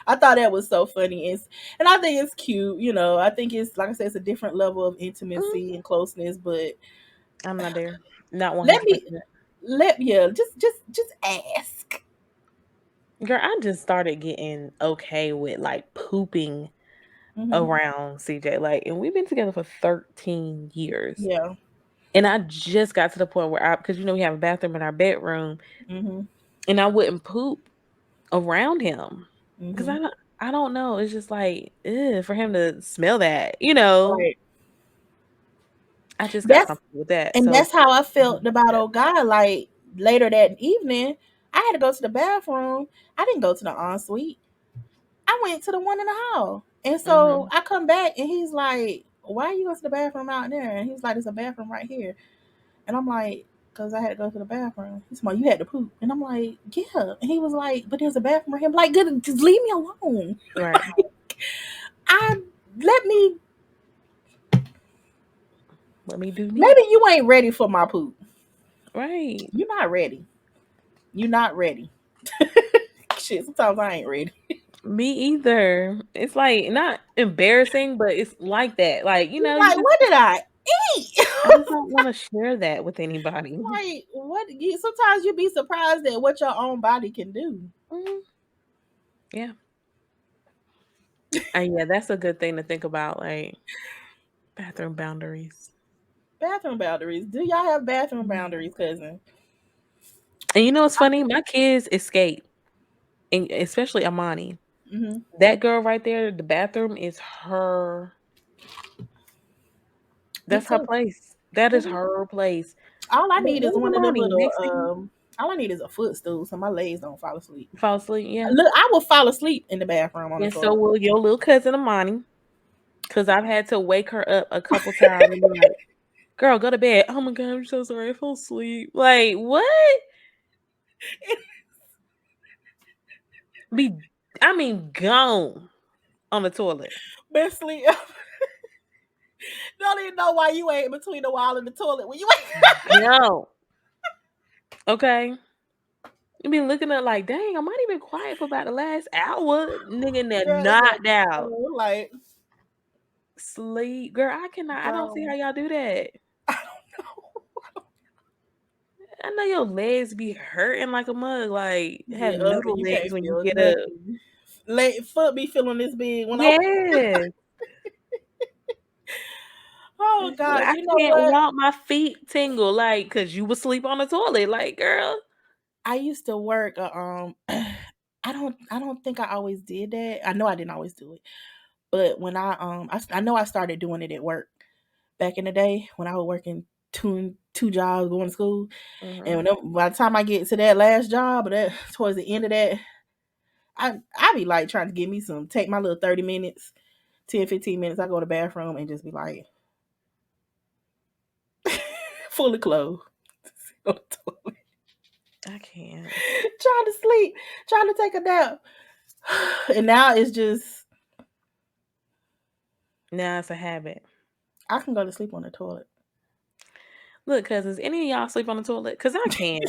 I thought that was so funny, and I think it's cute. I think it's like I said, it's a different level of Mm, intimacy and closeness. But I'm not there. Not one let hundred me percent. yeah, just ask. Girl, I just started getting okay with like pooping Hmm. around CJ. Like, and we've been together for 13 years. Yeah. And I just got to the point where because we have a bathroom in our bedroom, Hmm. and I wouldn't poop around him because Hmm. I don't know. It's just like for him to smell that. Right. I just got That's comfortable with that. and So that's how I felt about old guy. Like later that evening, I had to go to the bathroom. I didn't go to the ensuite. I went to the one in the hall. And so mhm. I come back and he's like, "Why are you going to the bathroom out there?" And he's like, "There's a bathroom right here." And I'm like, "Because I had to go to the bathroom." He's like, "You had to poop." And I'm like, "Yeah." And he was like, "But there's a bathroom right here." I'm like, "Good, just leave me alone." Right. I let me Let me do me. Maybe you ain't ready for my poop. Right. You're not ready. You're not ready. Shit, sometimes I ain't ready. Me either. It's like not embarrassing, but it's like that. Like, you Like, just what did I eat? I just don't want to share that with anybody. Like, what? Sometimes you be surprised at what your own body can do. Mm, yeah. Yeah, that's a good thing to think about, like bathroom boundaries. Bathroom boundaries. Do y'all have bathroom Mm. boundaries, cousin? And you know what's funny? My kids escape, and especially Amani. Mm-hmm. That girl right there, the bathroom is her. Me That's her too. place. That is Mhm. her place. All I I'm like, need is where's one of them Amani? little. Next thing, All I need is a footstool so my legs don't fall asleep. fall asleep. Yeah, Look, I will fall asleep in the bathroom on the and so toilet. will your little cousin Amani. Because I've had to wake her up a couple times and be like, "Girl, go to bed." Oh my god, I'm so sorry. I fell asleep. Like what? Be I mean, gone on the toilet. Been sleep. Don't even know why you ain't between the wall and the toilet when you ain't. Gone. Okay. You be looking at like, dang, I might even been quiet for about the last hour. Nigga, that Girl, in knocked out. like, Sleep. Girl, I cannot. I don't see how bro, y'all do that. I don't know. I know your legs be hurting like a mug. Like, have Get up and noodle you legs can't when you feel get up. nothing. Foot be feeling this big when I. Yes. Oh It's like, God, I you know can't what? walk. My feet tingle. Like, because you was asleep on the toilet. Like, girl. I used to work. I don't think I always did that. I know I didn't always do it, but when I know I started doing it at work back in the day when I was working two jobs going to school, and Hmm. by the time I get to that last job, or that towards the end of that, I be like trying to give me some take my little 30 minutes, 10, 15 minutes. I go to the bathroom and just be like fully clothed. On the toilet. I can't. Trying to sleep, trying to take a nap. And now it's just Now it's a habit. I can go to sleep on the toilet. Look, cousins, any of y'all sleep on the toilet? Because I can't.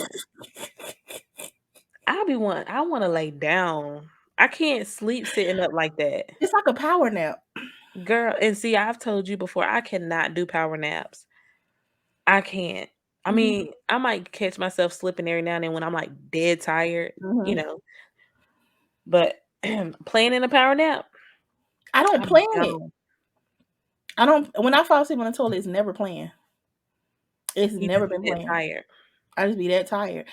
I want to lay down. I can't sleep sitting up like that. It's like a power nap. Girl, and see, I've told you before, I cannot do power naps. I can't. I Hmm. mean, I might catch myself slipping every now and then when I'm like dead tired, you Hmm. know. But playing in a power nap, I don't I'm plan it. gone. I don't. When I fall asleep on the toilet, it's never planned. It's You never just be been that planned. tired. I just be that tired.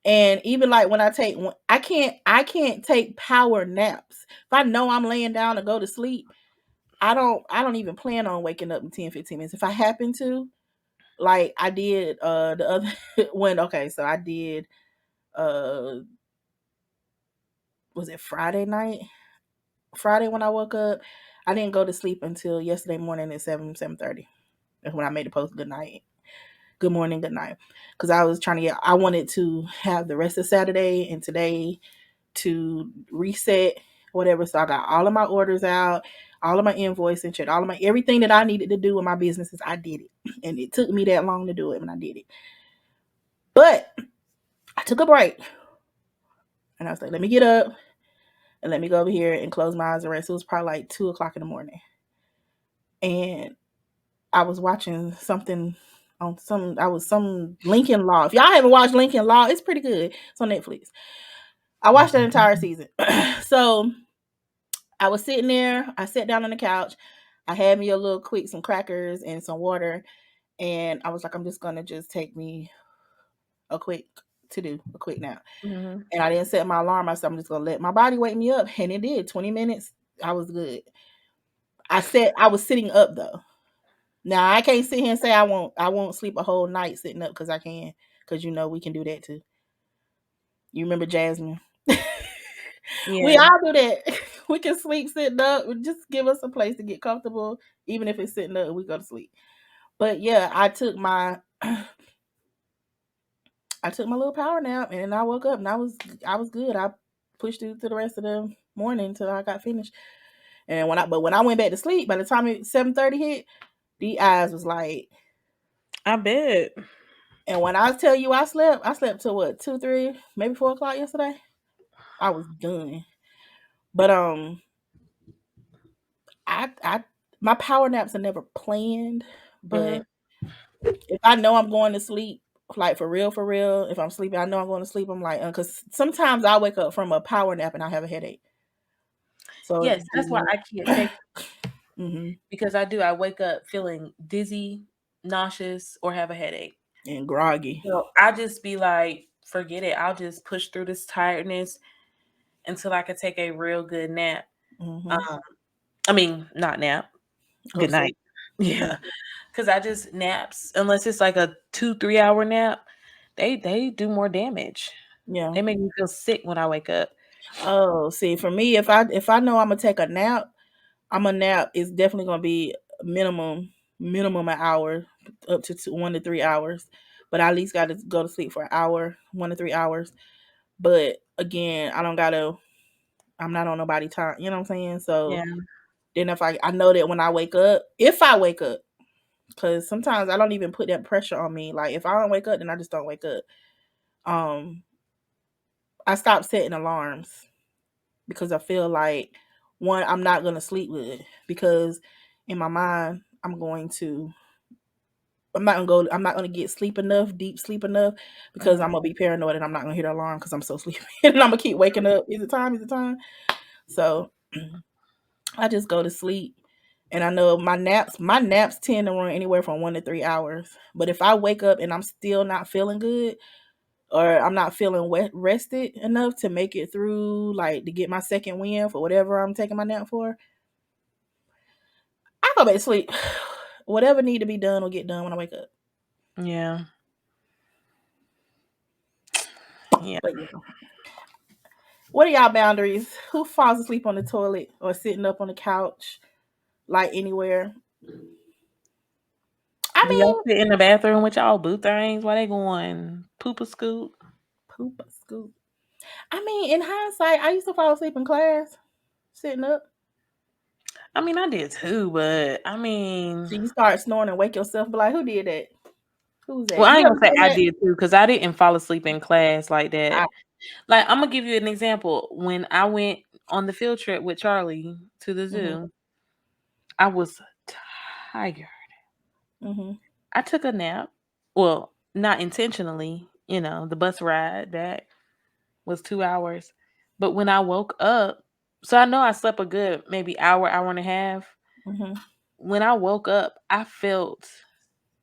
And even like when I can't take power naps. If I know I'm laying down to go to sleep, I don't even plan on waking up in 10-15 minutes. If I happen to, like I did the other when okay, so I did uh was it Friday night? Friday when I woke up, I didn't go to sleep until yesterday morning at 7:30. That's when I made the post good night. Good morning, good night. Because I was trying to I wanted to have the rest of Saturday and today to reset whatever. So I got all of my orders out, all of my invoicing, checked all of my everything that I needed to do with my businesses. I did it. And it took me that long to do it when I did it. But I took a break and I was like, let me get up and let me go over here and close my eyes and rest. It was probably like 2 o'clock in the morning. And I was watching something on some Lincoln Law. If y'all haven't watched Lincoln Law, it's pretty good. It's on Netflix. I watched that entire season. So I was sitting there. I sat down on the couch. I had me a little quick, some crackers and some water. And I was like, I'm just going to just take me a quick a quick nap. Mm-hmm. And I didn't set my alarm. I said, I'm just going to let my body wake me up. And it did. 20 minutes. I was good. I was sitting up though. Now I can't sit here and say I won't sleep a whole night sitting up because I can. Because we can do that too. You remember Jasmine? We Yeah. all do that. We can sleep sitting up. Just give us a place to get comfortable. Even if it's sitting up, we go to sleep. But yeah, I took my little power nap and I woke up and I was good. I pushed through to the rest of the morning until I got finished. And when I went back to sleep, by the time 7:30 hit, the eyes was like, I bet. and when I tell you I slept till what 2, 3, maybe 4 o'clock yesterday. I was done. But I my power naps are never planned. Mm-hmm. But if I know I'm going to sleep, like for real, if I'm sleeping, I know I'm going to sleep. I'm like, because sometimes I wake up from a power nap and I have a headache. So Yes, that's why I can't take hmm because I do. I wake up feeling dizzy, nauseous, or have a headache. and groggy. So I just be like, forget it. I'll just push through this tiredness until I can take a real good nap. hmm Um, I mean, not nap. Go to Good night. sleep. Yeah, because I just naps unless it's like a 2-3 hour nap. They do more damage. Yeah. They make me feel sick when I wake up. Oh, see, for me, if I know I'm gonna take a nap, I'm a nap. It's definitely gonna be minimum an hour, up to 1 to 3 hours. But I at least got to go to sleep for an hour, 1 to 3 hours. But again, I don't gotta. I'm not on nobody time. You know what I'm saying? Yeah. So then if I know that when I wake up, if I wake up, because sometimes I don't even put that pressure on me. Like if I don't wake up, then I just don't wake up. Um, I stop setting alarms because I feel like one, I'm not gonna sleep good because in my mind I'm not gonna get sleep enough, deep sleep enough, because Mhm. I'm gonna be paranoid and I'm not gonna hear the alarm because I'm so sleepy and I'm gonna keep waking up. Is it time? Is it time? So I just go to sleep. And I know my naps tend to run anywhere from 1 to 3 hours. But if I wake up and I'm still not feeling good, or I'm not feeling rested enough to make it through, like to get my second win for whatever I'm taking my nap for, I go back to sleep. Whatever need to be done will get done when I wake up. Yeah. Yeah. But yeah. What are y'all boundaries? Who falls asleep on the toilet or sitting up on the couch, like anywhere? I Do y'all mean, sit in the bathroom with y'all boo things while they going poop a scoop? poop or scoop. I mean, in hindsight, I used to fall asleep in class, sitting up. I mean, I did too, but I So mean, you start snoring and wake yourself, be like, who did that? Who's well, that? I You ain't ever gonna say done I that? did too because I didn't fall asleep in class like that. I, Like, I'm gonna give you an example. When I went on the field trip with Charlie to the hmm zoo, I was tired. hmm I took a nap. Well, not intentionally. The bus ride back was 2 hours. But when I woke up, so I know I slept a good maybe hour, hour and a half. hmm When I woke up, I felt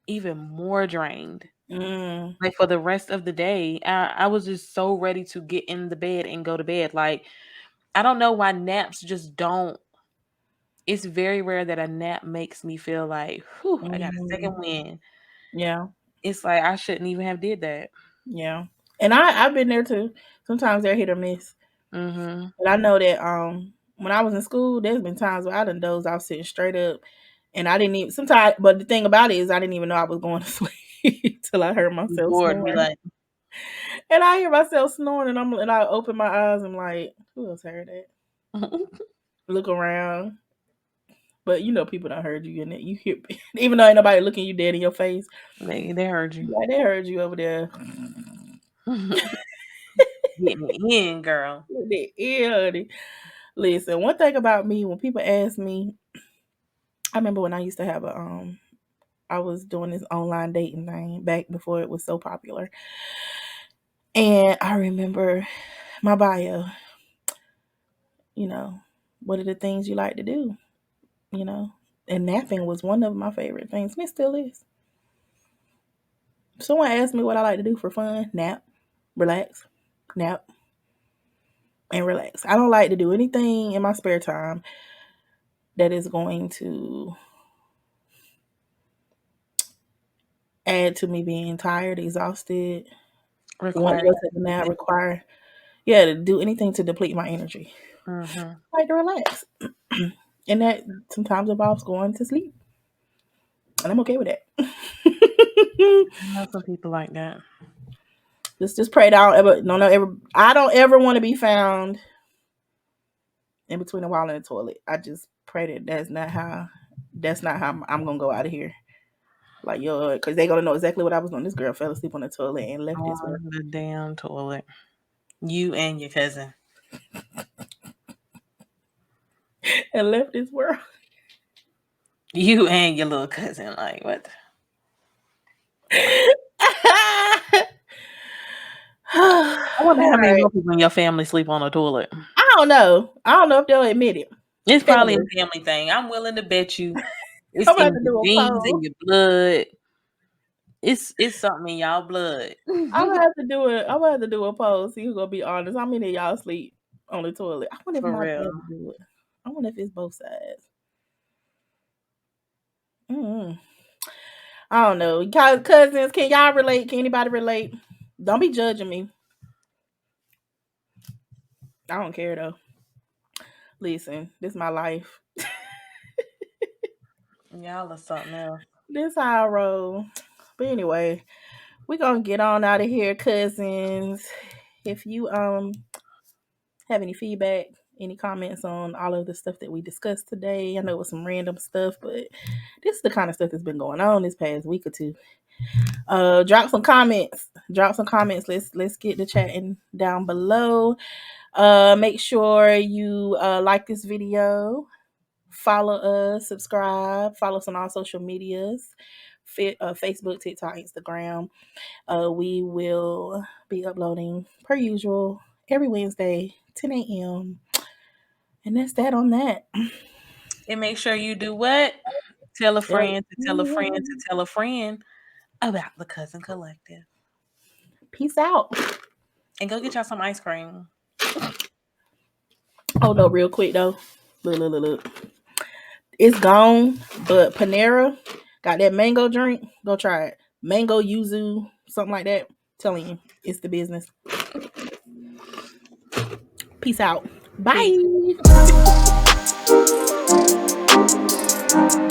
even more drained. mm, Like for the rest of the day, I was just so ready to get in the bed and go to bed. Like, I don't know why naps just don't. It's very rare that a nap makes me feel like, whew, I got a second Mhm. wind. Yeah, It's like I shouldn't even have did that. yeah. And I've been there too. Sometimes they're hit or miss. Mm-hmm. But I know that when I was in school, there's been times where I done dozed off sitting straight up, and I didn't even sometimes. But the thing about it is, I didn't even know I was going to sleep till I heard myself Bored be snoring, like, and I hear myself snoring, and I open my eyes, and I'm like, who else heard that? Look around, but people don't heard you in it. You hear, even though ain't nobody looking you dead in your face, they heard you. like they heard you over there. Getting it in, girl. Yeah, listen. One thing about me, when people ask me, I remember when I used to have I was doing this online dating thing back before it was so popular. And I remember my bio, you know, what are the things you like to do, you know? And napping was one of my favorite things. And it still is. If someone asked me what I like to do for fun, nap, relax, nap, and relax. I don't like to do anything in my spare time that is going to add to me being tired, exhausted, want to Required. go take a nap, require, yeah, to do anything to deplete my energy. Mm-hmm. I like to relax. And that sometimes involves going to sleep. And I'm okay with that. I know some people like that. Just pray that I don't ever want to be found in between the wall and the toilet. I just pray that that's not how I'm gonna go out of here. Like yo, because they gonna know exactly what I was doing. This girl fell asleep on the toilet and left this world. On the damn toilet. You and your cousin. And left this world. You and your little cousin. Like, what? I wonder All how many right. more people in your family sleep on a toilet. I don't know. I don't know if they'll admit it. It's probably Ever. a family thing. I'm willing to bet you it's I'm about in to your do a genes, in poll. your blood. It's something in y'all blood. I'm gonna have to do it. I'm gonna have to do a poll. See who's gonna be honest. How many of y'all sleep on the toilet? I wonder if For my dad real. would do it. I wonder if it's both sides. Mm. I don't know. Cousins, can y'all relate? Can anybody relate? Don't be judging me. I don't care though. Listen, this is my life. Y'all are something else. This how I roll. But anyway, we're gonna get on out of here, cousins. If you have any feedback, any comments on all of the stuff that we discussed today, I know it was some random stuff, but this is the kind of stuff that's been going on this past week or two. Drop some comments. Drop some comments. Let's get the chatting down below. Make sure you like this video, follow us, subscribe, follow us on all social medias, Facebook, TikTok, Instagram. We will be uploading per usual every Wednesday, 10 a.m. And that's that on that. And make sure you do what? Tell a friend to tell a friend to tell a friend about the Cousin Collective. Peace out. And go get y'all some ice cream. Oh no, real quick though. Look. It's gone, but Panera got that mango drink. Go try it. Mango yuzu, something like that. Telling you, it's the business. Peace out. Peace. Bye.